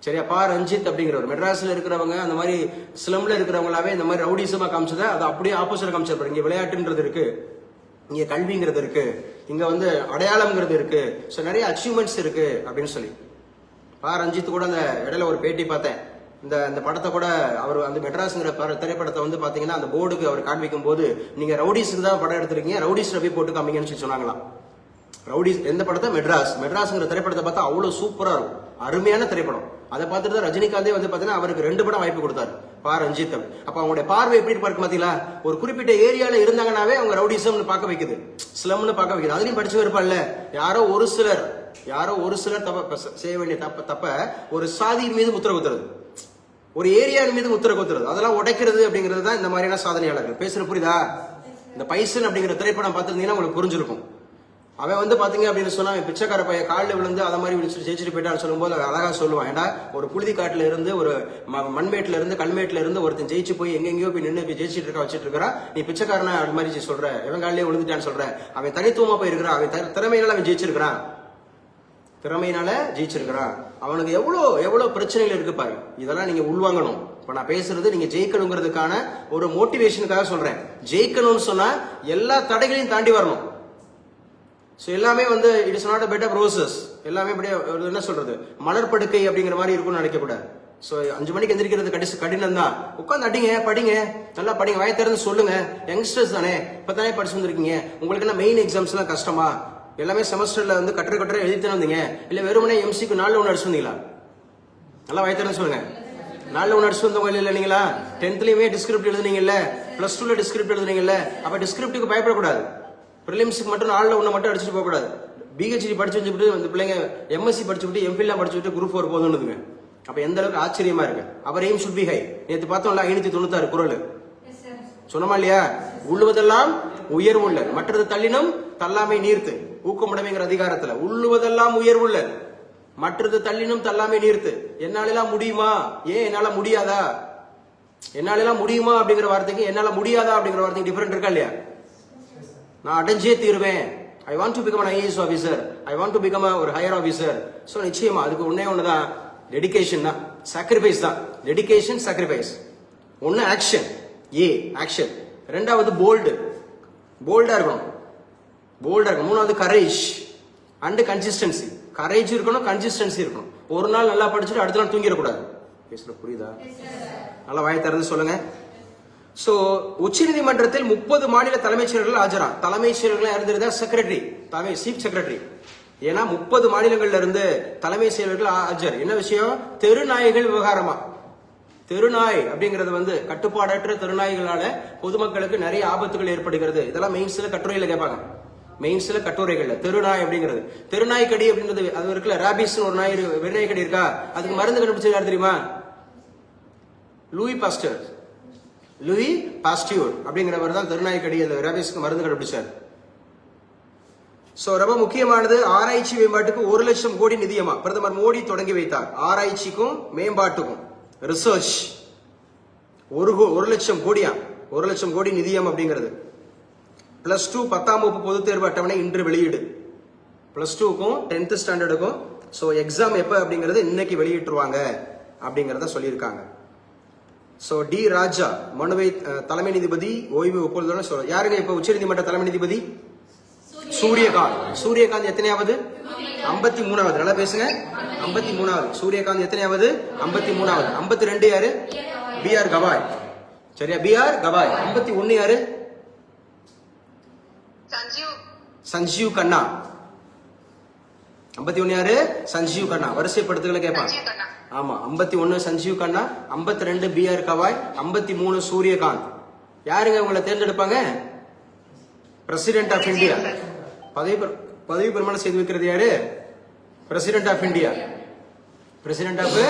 சரியா. பா ரஞ்சித் அப்படிங்கிறவர் மெட்ராஸ்ல இருக்கிறவங்க அந்த மாதிரி ஸ்லம்ல இருக்கிறவங்களாவே இந்த மாதிரி ரவுடிசமா காமிச்சதை அது அப்படியே ஆப்போசிட் காமிச்சிருப்பாரு. இங்க விளையாட்டுன்றது இருக்கு, இங்க கல்விங்கிறது இருக்கு, இங்க வந்து அடையாளம்ங்கிறது இருக்கு, ஸோ நிறைய அச்சீவ்மெண்ட்ஸ் இருக்கு அப்படின்னு சொல்லி. பா ரஞ்சித் கூட அந்த இடையில ஒரு பேட்டி பார்த்தேன். இந்த படத்தை கூட அவர் அந்த மெட்ராஸ்ங்கிற திரைப்படத்தை வந்து பாத்தீங்கன்னா அந்த போர்டுக்கு அவர் காண்பிக்கும் போது, நீங்க ரவுடிஸுக்கு தான் படம் எடுத்திருக்கீங்க, ரவுடிஸ் போய் போட்டு காமிங்கன்னு சொல்லி சொன்னாங்களாம். ரவுடிஸ் எந்த படத்தை, மெட்ராஸ்ங்கிற திரைப்படத்தை பார்த்தா அவ்வளவு சூப்பரா இருக்கும், அருமையான திரைப்படம். அதை பார்த்துட்டு தான் ரஜினிகாந்தே வந்து பாத்தீங்கன்னா அவருக்கு 2 படம் வாய்ப்பு கொடுத்தாரு, பா ரஞ்சித். அப்ப அவங்களுடைய பார்வை எப்படி பார்க்க பாத்தீங்களா, ஒரு குறிப்பிட்ட ஏரியால இருந்தாங்கன்னாவே அவங்க ரவுடிசம்னு பார்க்க வைக்குது, ஸ்லம்னு பார்க்க வைக்குது. அதுலயும் படிச்சு இருப்பான்ல, யாரோ ஒரு சிலர் செய்ய வேண்டிய தப்ப ஒரு சாதி மீது முத்திர குத்துறது, ஒரு ஏரியா மீது முத்திர குத்துறது, அதெல்லாம் உடைக்கிறது அப்படிங்கிறது தான் இந்த மாதிரியான சாதனையாளர்கள். பேசுற புரியுதா? இந்த பைசன் அப்படிங்கிற திரைப்படம் பார்த்திருந்தீங்கன்னா உங்களுக்கு புரிஞ்சிருக்கும். அவன் வந்து பாத்தீங்க அப்படின்னு சொன்னா பிச்சைக்கார பையன் காலில் விழுந்து அதை மாதிரி விழிச்சு ஜெயிச்சுட்டு போயிட்டான்னு சொல்லும்போது அழகா சொல்லுவான், ஏன்னா ஒரு புழுதி காட்டுல இருந்து, ஒரு மண்மேட்ல இருந்து, கல்மேட்ல இருந்து ஒருத்தன் ஜெயிச்சு போய் எங்கெங்கயோ போய் நின்று ஜெயிச்சுட்டு இருக்கா, வச்சுட்டு இருக்கா. நீ பிச்சைக்காரனா அது மாதிரி சொல்ற, இவன் காலிலே விழுந்துட்டான்னு சொல்ற. அவன் தனித்துவமா போய் இருக்கிறான், அவன் திறமையினால அவன் ஜெயிச்சிருக்கிறான், அவனுக்கு எவ்வளவு பிரச்சனைகள் இருக்கு பாரு. இதெல்லாம் நீங்க உள்வாங்கணும். இப்ப நான் பேசுறது நீங்க ஜெயிக்கணுங்கிறதுக்கான ஒரு மோட்டிவேஷனுக்காக சொல்றேன். ஜெயிக்கணும்னு சொன்னா எல்லா தடைகளையும் தாண்டி வரணும். எல்லாமே வந்து it is not a bed of roses, எல்லாமே என்ன சொல்றது, மலர்படுக்கை அப்படிங்கிற மாதிரி இருக்கும்னு நினைக்கக்கூடாது. சோ 5 மணிக்கு எந்திரிக்கிறது கடினம் தான். உட்காந்து அடிங்க, படிங்க, நல்லா படிங்க, வாய் திறந்து சொல்லுங்க. யங்ஸ்டர்ஸ் தானே, இப்பதானே படிச்சு வந்திருக்கீங்க, உங்களுக்கு என்ன மெயின் எக்ஸாம்ஸ் எல்லாம் கஷ்டமா? எல்லாமே செமஸ்டர்ல வந்து கட்டுரை எழுதிட்டு வந்தீங்க, இல்ல வெறுமனே எம்சிக்கு 4 1 அடிச்சு வந்தீங்களா? நல்லா வாய் திறந்து சொல்லுங்க. 4 1 அடிச்சு வந்தவங்க இல்ல நீங்களா? 10th டிஸ்கிரிப்ட் எழுதுனீங்கல்ல, +2 டிஸ்கிரிப்ட் எழுதுனீங்கல்ல, அப்ப டிஸ்கிரிப்டுக்கு பயப்படக்கூடாது. பிரிலிம்ஸ்க்கு மட்டும் 4 1 மட்டும் அடிச்சுட்டு போக கூடாது. பிஹெச்டி படிச்சு வச்சுட்டு அந்த பிள்ளைங்க எம்எஸ்சி படிச்சுட்டு எம்பிஎல்லாம் படிச்சுட்டு குரூப் 4 போதும்னுதுங்க. அப்ப எந்த அளவுக்கு ஆச்சரியமா இருக்கு. அவர் எய்ம் ஷுட் பி ஹை. நேற்று பார்த்தோம்ல 596 குறள் சொன்னமா இல்லையா? உள்ளுவதெல்லாம் உயர்வுள்ள, மற்றது தள்ளினும் தள்ளாமை நீர்த்து, ஊக்கமுடைமைங்கிற அதிகாரத்துல உள்ளுவதெல்லாம் உயர்வுள்ள, மற்றது தள்ளினும் தள்ளாமை நீர்த்து. என்னாலெல்லாம் முடியுமா, ஏன் என்னால முடியாதா, என்னாலெல்லாம் முடியுமா அப்படிங்கிற வார்த்தைக்கு என்னால முடியாதா அப்படிங்கிற வார்த்தைக்கு டிஃபரெண்ட் இருக்கா இல்லையா? நான் அடைஞ்சே தீருவேன். I want to become an IAS officer, I want to become ஒரு ஹையர் ஆஃபீஸர். ஸோ நிச்சயமா அதுக்கு ஒண்ணுதான், டெடிகேஷன் தான், சாக்ரிஃபைஸ் தான். Dedication, sacrifice. ஒன்னு ஆக்ஷன், ஆக்ஷன். ரெண்டாவது போல்டா இருக்கணும். மூணாவது கரேஜ் அண்ட் கன்சிஸ்டன்சி. கரேஜ் இருக்கணும், கன்சிஸ்டன்சி இருக்கணும். ஒரு நாள் நல்லா படிச்சுட்டு அடுத்த நாள் தூங்கிடக்கூடாது. பேசுற புரியுதா? நல்லா வாயை திறந்து சொல்லுங்க. சோ உச்சநீதிமன்றத்தில் 30 மாநில தலைமைச் செயலர்கள் ஆஜரா. தலைமைச் செயலர்கள் இருந்திருந்தா செக்ரட்டரி, சீஃப் செக்ரட்டரி. ஏன்னா 30 மாநிலங்கள்ல இருந்து தலைமை செயலர்கள் ஆஜர். என்ன விஷயம்? தெருநாய்கள் விவகாரமா. தெருநாய் அப்படிங்கிறது வந்து கட்டுப்பாடற்ற தெருநாய்களால பொதுமக்களுக்கு நிறைய ஆபத்துகள் ஏற்படுகிறது. இதெல்லாம் மெயின்ஸ்ல கட்டுரையில கேட்பாங்க. மெயின்ஸ்ல கட்டுரைகள்ல தெருநாய் அப்படிங்கிறது, தெருநாய் கடி அப்படின்றது அது இருக்குல்ல, ராபிஸ் ஒரு நாய் வெறிநாய் கடி இருக்கா, அதுக்கு மருந்து கண்டுபிடிச்சது யார் தெரியுமா? Louis Pasteur. லூயி பாஸ்டியூர் அப்படிங்கிறவர் தான் தெருநாய் கடி அந்த ராபிஸ்க்கு மருந்து கண்டுபிடிச்சார். சோ ரொம்ப முக்கியமானது, ஆராய்ச்சி மேம்பாட்டுக்கு 1 லட்சம் கோடி நிதியமா பிரதமர் மோடி தொடங்கி வைத்தார். ஆராய்ச்சிக்கும் மேம்பாட்டுக்கும் ரிசர்ச் 1 லட்சம் கோடியா, 1 லட்சம் கோடி நிதியம் அப்படிங்கிறது. +2 10ஆம் வகுப்பு பொதுத் தேர்வு அட்டவணை இன்று வெளியீடு. +2க்கும் 10th ஸ்டாண்டர்டுக்கும் சோ எக்ஸாம் எப்ப அப்படிங்கறது இன்னைக்கு வெளியிட்டுருவாங்க அப்படிங்கறத சொல்லியிருக்காங்க. சோ டி ராஜா மனுவை தலைமை நீதிபதி ஓய்வு ஒப்புதல் சொல்ல. யாருங்க இப்ப உச்சநீதிமன்ற தலைமை நீதிபதி? சூரியகாந்த். சூரியகாந்த் எத்தனையாவது? 53வது. நல்லா பேசுங்க. 53வது. சூரியகாந்த் எத்தனையாவது? 53வது. 52 யாரு? BR கவாய். சரியா? BR கவாய். 51 யாரு? சஞ்சீவ் கண்ணா. 51 யாரு? சஞ்சீவ் கண்ணா. வரிசைப்படுத்துகளை கேட்பாங்க. ஆமா, 51 சஞ்சீவ் கண்ணா, 52 BR கவாய், 53 சூரியகாந்த். யாருங்க உங்களை தேர்ந்தெடுப்பாங்க? President of India. பதவி பிரமாணம் செய்து வைக்கிறது யாரு? President of India. President of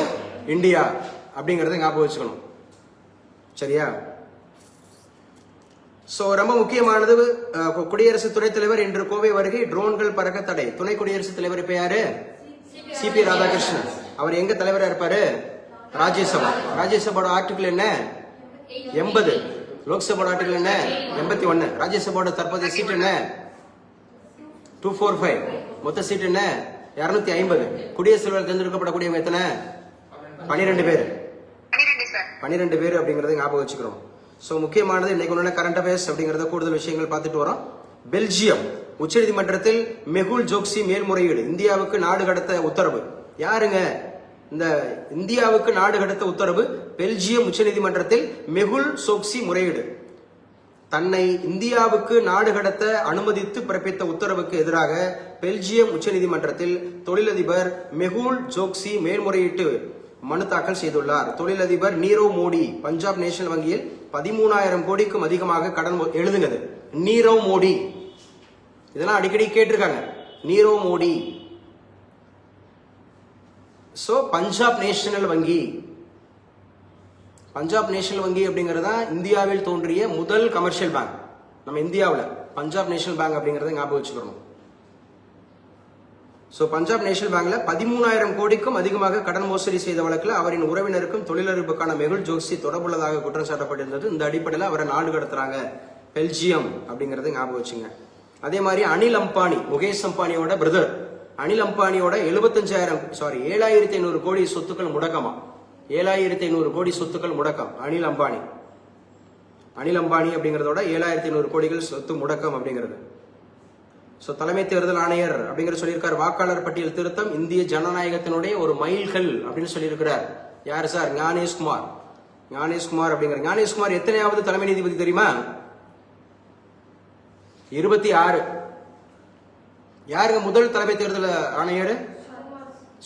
India அப்படிங்கறத ஞாபகம் வச்சுக்கணும். சரியா? சோ ரொம்ப முக்கியமானது, குடியரசு துணைத் தலைவர் இன்று கோவை வருகை, ட்ரோன்கள் பறக்க தடை. துணை குடியரசுத் தலைவர் இப்ப யாரு? CP ராதாகிருஷ்ணன். அவர் எங்க தலைவரா இருப்பாரு? ராஜ்யசபா. ராஜ்யசபாவோட ஆர்டிகிள் என்ன? 80. லோக்சபாவோட ஆர்டிகிள் என்ன? 81. ராஜ்யசபாவோட தற்போதைய சீட் என்ன? 245. மொத்த சீட் என்ன? 250. குடியரசுத் தலைவர் தேர்ந்தெடுக்கப்படக்கூடியவங்க எத்தனை? 12 பேர். 12 பேர் அப்படிங்கறத ஞாபகம் வச்சுக்கிறோம். சோ முக்கியமானது இன்னைக்கு உள்ள கரண்ட் அஃபேர்ஸ் அப்படிங்கறத கூடுதல் விஷயங்கள் பார்த்துட்டு வரோம். பெல்ஜியம் உச்சநீதிமன்றத்தில் மெகுல் ஜோக்சி மேல்முறையீடு. இந்தியாவுக்கு நாடு கடத்த உத்தரவு. யாருங்க இந்த இந்தியாவுக்கு நாடு கடத்த உத்தரவு? பெல்ஜியம் உச்சநீதிமன்றத்தில் மெகுல் சோக்சி முறையீடு. தன்னை இந்தியாவுக்கு நாடு கடத்த அனுமதித்து பிறப்பித்த உத்தரவுக்கு எதிராக பெல்ஜியம் உச்சநீதிமன்றத்தில் தொழிலதிபர் மெகுல் ஜோக்சி மேல்முறையீட்டு மனு தாக்கல் செய்துள்ளார். தொழிலதிபர் நீரவ் மோடி பஞ்சாப் நேஷனல் வங்கியில் 13,000 கோடிக்கும் அதிகமாக கடன் எழுதுங்க. நீரவ் மோடி, இதெல்லாம் அடிக்கடி கேட்டிருக்காங்க. நீரவ் மோடி. சோ பஞ்சாப் நேஷனல் வங்கி. பஞ்சாப் நேஷனல் வங்கி அப்படிங்கறதா இந்தியாவில் தோன்றிய முதல் கமர்ஷியல் பேங்க். நம்ம இந்தியாவில் பஞ்சாப் நேஷனல் பேங்க் அப்படிங்கறத ஞாபகம் வச்சுக்கணும். சோ பஞ்சாப் நேஷனல் பேங்க்ல 13,000 கோடிக்கும் அதிகமாக கடன் மோசடி செய்த வழக்கில் அவரின் உறவினருக்கும் தொழிலதிபருக்கான மெகுல் ஜோக்சி தொடர்புள்ளதாக குற்றம் சாட்டப்பட்டிருந்தது. இந்த அடிப்படையில் அவரை நாடு கடத்துறாங்க பெல்ஜியம் அப்படிங்கறத ஞாபகம் வச்சுங்க. அதே மாதிரி அனில் அம்பானி, முகேஷ் அம்பானியோட பிரதர், அனில் அம்பானியோட 7,500 கோடி சொத்துக்கள் முடக்கமா. 7,500 கோடி சொத்துக்கள் முடக்கம். அனில் அம்பானி அப்படிங்கறதோட 7,500 கோடிகள் சொத்து முடக்கம் அப்படிங்கிறது. சோ தலைமை தேர்தல் ஆணையர் அப்படிங்கிற சொல்லியிருக்கார். வாக்காளர் பட்டியல் திருத்தம் இந்திய ஜனநாயகத்தினுடைய ஒரு மைல்கல் அப்படின்னு சொல்லியிருக்கிறார். யாரு சார்? ஞானேஷ்குமார். ஞானேஷ்குமார் அப்படிங்கிற ஞானேஷ்குமார் எத்தனையாவது தலைமை நீதிபதி தெரியுமா? 26. யாருங்க முதல் தலைமை தேர்தல் ஆணையர்?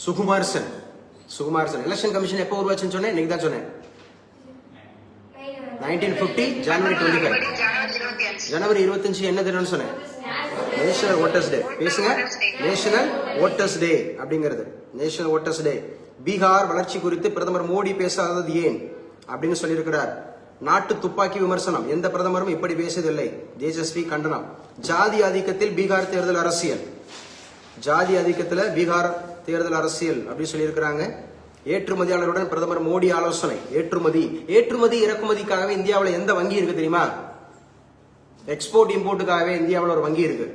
சுகுமார் சென். சுகுமார் சென். எலெக்ஷன் கமிஷன் எப்போ உருவாச்சுன்னு சொன்னேன்? இன்னைக்கு தான் சொன்னேன். 1950 ஜனவரி 25. ஜனவரி 25 என்ன தினம்னு சொன்னேன்? நேஷனல் ஓட்டர்ஸ் டே. பேசுங்க. நேஷனல் ஓட்டர்ஸ் டே அப்படிங்கிறது. நேஷனல் ஓட்டர்ஸ் டே. பீகார் வளர்ச்சி குறித்து பிரதமர் மோடி பேசாதது ஏன் அப்படின்னு சொல்லியிருக்கிறார். நாட்டு துப்பாக்கி விமர்சனம். எந்த பிரதமரும் இப்படி பேசியதில்லை. தேஜஸ்வி கண்டனம். ஜாதி ஆதிக்கத்தில் பீகார் தேர்தல் அரசியல். ஜாதி ஆதிக்கத்தில் பீகார் தேர்தல் அரசியல் அப்படின்னு சொல்லியிருக்கிறாங்க. ஏற்றுமதியாளருடன் பிரதமர் மோடி ஆலோசனை. ஏற்றுமதி இறக்குமதிக்காகவே இந்தியாவில் எந்த வங்கி இருக்கு தெரியுமா? எக்ஸ்போர்ட் இம்போர்ட்டுக்காகவே இந்தியாவில் ஒரு வங்கி இருக்கு.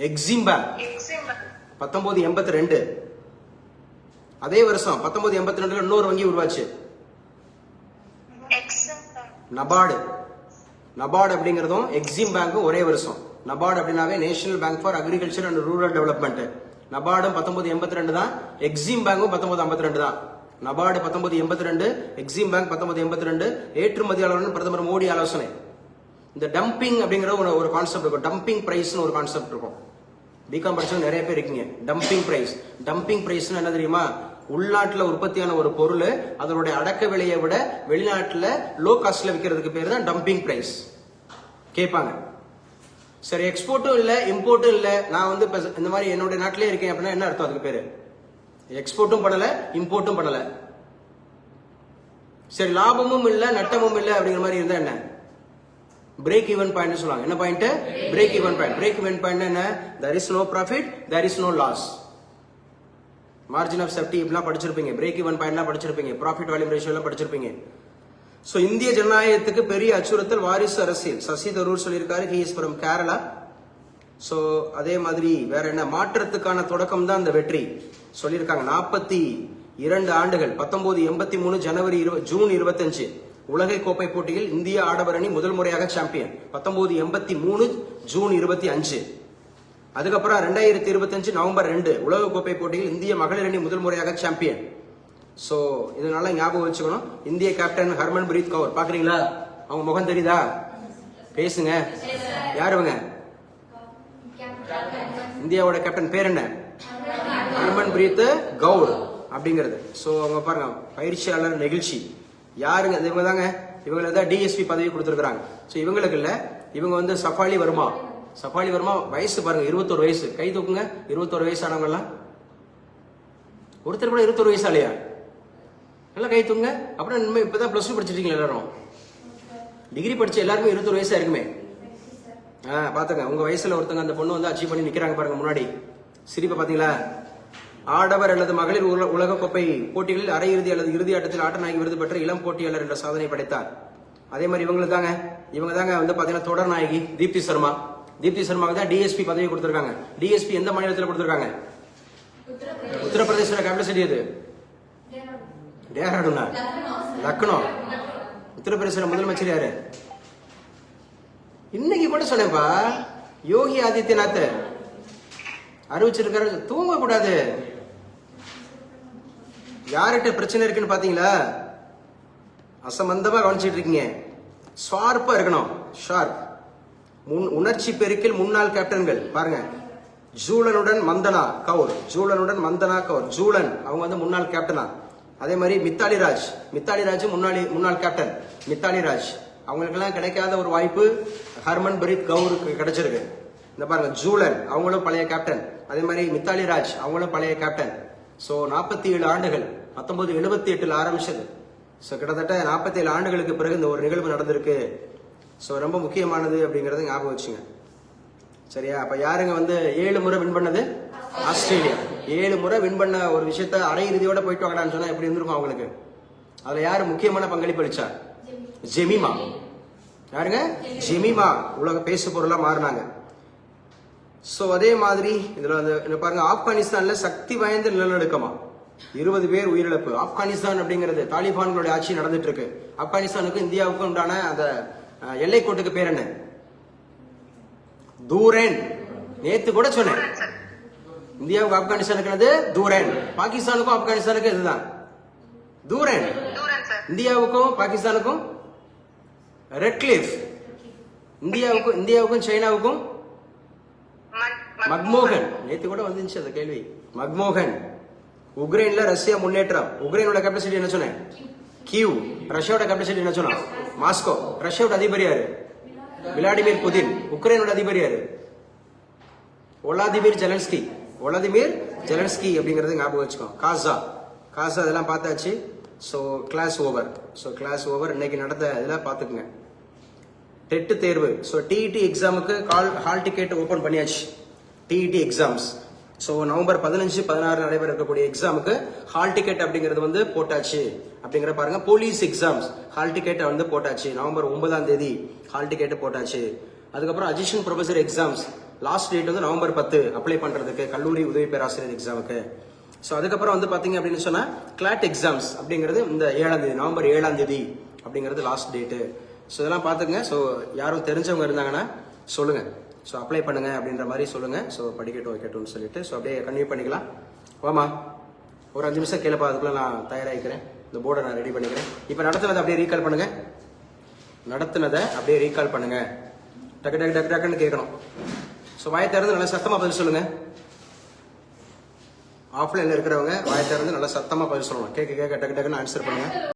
எக்ஸிம் பேங்க். 1982. அதே வருஷம் 1982 இன்னொரு வங்கி உருவாச்சு. நபார்டு. நபார்டு அப்படிங்கறதும் எக்ஸிம் பேங்க்கும் ஒரே வருஷம். நபார்டு அப்படின்னாவே national bank for agriculture and rural development. நபார்டும் 1982 தான். எக்ஸிம் பேங்கும் 1952 தான். NABARD 1982, Exim bank 1982. ஏற்றுமதியாளருடன் பிரதமர் மோடி ஆலோசனை. இந்த டம்பிங் அப்படிங்கிற ஒரு கான்செப்ட் இருக்கும். டம்பிங் பிரைஸ்னு ஒரு கான்செப்ட் இருக்கும். பிகாம் படிச்சவங்க நிறைய பேர் இருக்கீங்க. டம்பிங் பிரைஸ் என்ன தெரியுமா? உள்நாட்டுல உற்பத்தியான ஒரு பொருள் அதனுடைய அடக்க விலையை விட வெளிநாட்டுல லோ காஸ்ட்ல விற்கிறதுக்கு பேர் தான் டம்பிங் பிரைஸ் கேட்பாங்க. சரி, எக்ஸ்போர்ட்டும் இல்ல இம்போர்ட்டும் இல்ல, நான் வந்து இந்த மாதிரி என்னுடைய நாட்டிலே இருக்கேன் அப்படின்னா என்ன அர்த்தம்? அதுக்கு பேரு எக்ஸ்போர்ட்டும் பண்ணல இம்போர்ட்டும் பண்ணல. சரி, லாபமும் இல்ல நட்டமும் இல்ல அப்படிங்கிற மாதிரி இருந்தா என்ன? பிரேக் ஈவன் பாயிண்ட் சொல்லுவாங்க. என்ன point? Break even point. Break even point என்ன? there is no profit, there is no loss. Margin of safety இப்படிலாம் படிச்சிருப்பீங்க, பிரேக் ஈவன் பாயிண்ட்லாம் படிச்சிருப்பீங்க, ப்ராஃபிட் வால்யூம் ரேஷியோ எல்லாம் படிச்சிருப்பீங்க. சோ இந்திய ஜனநாயகத்துக்கு பெரிய அச்சுறுத்தல் வாரிசு அரசியல். சசி தரூர் சொல்லியிருக்காரு, he is from Kerala. So அதே மாதிரி வேற என்ன? மாற்றத்துக்கான தொடக்கம் தான் இந்த வெற்றி சொல்லியிருக்காங்க. 42 ஆண்டுகள் 1983 ஜூன் 25 உலகை கோப்பை போட்டியில் இந்திய ஆடவர் அணி முதல் முறையாக சாம்பியன். 1983 ஜூன் 25. அதுக்கப்புறம் 2025 நவம்பர் 2 உலக கோப்பை போட்டியில் இந்திய மகளிர் அணி முதல் முறையாக சாம்பியன். சோ இதனால ஞாபகம் வச்சுக்கணும். இந்திய கேப்டன் ஹர்மன் பிரீத் கவுர் பாக்குறீங்களா? அவங்க முகம் தெரியுதா? பேசுங்க. யார் அவங்க? இந்தியாவோட கேப்டன் பேர் என்ன? ஹர்மன் பிரீத் கவுர் அப்படிங்கிறது. சோ அவங்க பாருங்க, பயிற்சியாளர் நெகிழ்ச்சி. யாருங்க? இவங்க தாங்க. இவங்களுக்கு தான் டிஎஸ்பி பதவி கொடுத்துருக்காங்க. சோ இவங்களுக்கு இல்ல, இவங்க வந்து சஃபாலி வர்மா. சஃபாலி வர்மா வயசு பாருங்க, 21 வயசு. கை தூக்குங்க. 21 வயசானவங்க எல்லாம். ஒருத்தர் கூட 21 வயசு ஆலையா? எல்லாம் கை தூங்க. அப்புறம் இப்பதான் பிளஸ் 2 படிச்சிருக்கீங்களா எல்லாரும்? டிகிரி படிச்ச எல்லாருமே 21 வயசா இருக்குமே. பாத்துங்க, உங்க வயசுல ஒருத்தங்க அந்த பொண்ணு வந்து அச்சீவ் பண்ணி நிக்கிறாங்க பாருங்க முன்னாடி. சிரிப்பை பாத்தீங்களா? ஆடவர் அல்லது மகளிர் உலக கோப்பை போட்டிகளில் அரையிறுதி அல்லது இறுதி ஆட்டத்தில் ஆட்ட நாயகி விருது பெற்ற இளம் போட்டியாளர் என்ற சாதனை படைத்தார். அதே மாதிரி இவங்க தாங்க வந்து பாத்தீங்கன்னா தொடர் நாயகி தீப்தி சர்மா. தீப்தி சர்மாவுக்கு தான் டிஎஸ்பி பதவி கொடுத்திருக்காங்க. டிஎஸ்பி எந்த மாநிலத்தில் கொடுத்திருக்காங்க? உத்தரப்பிரதேச கேபிட்டல் சிட்டி எது? டேராடூனா? லக்னோ. உத்தரப்பிரதேச முதலமைச்சர் யாரு? இன்னைக்கு கூட சொன்னேன்ப்பா, யோகி ஆதித்யநாத் அறிவிச்சிருக்காரு. தூங்க கூடாது. யார்கிட்ட பிரச்சனை இருக்குன்னு பாத்தீங்களா? அசம்பந்தமா கவனிச்சிட்டு இருக்கீங்க. ஷார்ப்பா இருக்கணும். ஷார்ப். உணர்ச்சி பெருக்கில் முன்னாள் கேப்டன்கள் பாருங்க. ஜூலனுடன் மந்தனா கவுர். ஜூலன் அவங்க வந்து முன்னாள் கேப்டனா. அதே மாதிரி மித்தாலி ராஜ் முன்னாள் கேப்டன். மித்தாலி ராஜ் அவங்களுக்கெல்லாம் கிடைக்காத ஒரு வாய்ப்பு ஹர்மன் பிரீத் கவுருக்கு கிடைச்சிருக்கு. இந்த பாருங்க, ஜூலன் அவங்களும் பழைய கேப்டன். அதே மாதிரி மித்தாலி ராஜ் அவங்களும் பழைய கேப்டன். சோ 47 ஆண்டுகள் 1978 ஆரம்பிச்சது. சோ கிட்டத்தட்ட 47 ஆண்டுகளுக்கு பிறகு இந்த ஒரு நிகழ்வு நடந்திருக்கு. சோ ரொம்ப முக்கியமானது அப்படிங்கறத ஞாபகம் வச்சுங்க. சரியா? அப்ப யாருங்க வந்து 7 முறை வின் பண்ணது? ஆஸ்திரேலியா. 7 முறை வின் பண்ண ஒரு விஷயத்த அரையிறுதியோட போயிட்டு வாங்கடான்னு சொன்னா எப்படி இருந்திருக்கும் அவங்களுக்கு? அதுல யாரு முக்கியமான பங்களிப்பு அளிச்சா? ஜெமிமா. யாருங்க? ஜெமிமா உலக பேசு பொருளா மாறினாங்க. சோ அதே மாதிரி இதுல வந்து பாருங்க, ஆப்கானிஸ்தான்ல சக்தி வாய்ந்த நிலநடுக்கமா 20 பேர் உயிரிழப்பு. ஆப்கானிஸ்தான் அப்படிங்கிறது தாலிபான்களுடைய ஆட்சி நடந்துட்டு இருக்கு. ஆப்கானிஸ்தானுக்கும் இந்தியாவுக்கும் உண்டான அந்த எல்லை கோட்டுக்கு பேர் என்ன? தூரேன். நேத்து கூட சொன்னேன். இந்தியாவுக்கு ஆப்கானிஸ்தானுக்கு தூரேன். பாகிஸ்தானுக்கும் ஆப்கானிஸ்தானுக்கும் இதுதான் தூரேன். இந்தியாவுக்கும் பாகிஸ்தானுக்கும் ரெட் கிளிஃப். இந்தியாவுக்கும் சைனாவுக்கும் மக்மோகன். நேத்து கூட வந்துச்சு அந்த கேள்வி. மக்மோகன். உக்ரைன்ல ரஷ்யா முன்னேற்றம். உக்ரைனோட கேபிட்டல் சிட்டி என்ன சொன்னேன்? கியூ. ரஷ்யாவோட கேபிட்டல் சிட்டி என்ன சொன்னா? மாஸ்கோ. ரஷ்யாவோட அதிபர் யாரு? Vladimir Putin. உக்ரைனோட அதிபர் யாரு? ஒலாதிமிர் ஜெலன்ஸ்கி அப்படிங்கறது ஞாபகம் வச்சுக்கோ. காசா இதெல்லாம் பார்த்தாச்சு. So class over. இன்னைக்கு நடந்த இதெல்லாம் பாத்துக்குங்க. டெட் தேர்வு. சோ டிஇடி எக்ஸாமுக்கு ஹால் டிக்கெட் ஓபன் பண்ணியாச்சு. TET exams. சோ நவம்பர் 15, 16 நடைபெற இருக்கக்கூடிய எக்ஸாமுக்கு ஹால் டிக்கெட் அப்படிங்கிறது வந்து போட்டாச்சு அப்படிங்கிற பாருங்க. போலீஸ் எக்ஸாம்ஸ் ஹால் டிக்கெட் வந்து போட்டாச்சு. நவம்பர் 9ஆம் தேதி ஹால் டிக்கெட் போட்டாச்சு. அதுக்கப்புறம் assistant professor exams last date வந்து நவம்பர் 10 அப்ளை பண்றதுக்கு, கல்லூரி உதவி பேராசிரியர் எக்ஸாமுக்கு. சோ அதுக்கப்புறம் வந்து பாத்தீங்க அப்படின்னு சொன்னா கிளாட் எக்ஸாம்ஸ் அப்படிங்கிறது இந்த 7ஆம் தேதி, நவம்பர் 7ஆம் தேதி அப்படிங்கிறது லாஸ்ட் டேட்டு. ஸோ இதெல்லாம் பார்த்துங்க. ஸோ யாரும் தெரிஞ்சவங்க இருந்தாங்கன்னா சொல்லுங்க. ஸோ அப்ளை பண்ணுங்க அப்படின்ற மாதிரி சொல்லுங்க. ஸோ படிக்கட்டும் வைக்கட்டும்னு சொல்லிட்டு ஸோ அப்படியே கன்டினியூ பண்ணிக்கலாம். வாமா, ஒரு 5 நிமிஷம் கேளுப்பா, அதுக்குள்ள நான் தயாராகிக்கிறேன். இந்த போர்டை நான் ரெடி பண்ணிக்கிறேன். இப்போ நடத்துனதை அப்படியே ரீகால் பண்ணுங்க. டக்கு டக்கு டக்கு டக்குன்னு கேட்கணும். ஸோ வாயை திறந்து நல்லா சத்தமாக பதில் சொல்லுங்க. ஆஃப்லைன்ல இருக்கிறவங்க வாயை திறந்து நல்லா சத்தமா பதில் சொல்லணும். கேட்க கேட்க டக்கு டக்குன்னு ஆன்சர் பண்ணுங்க.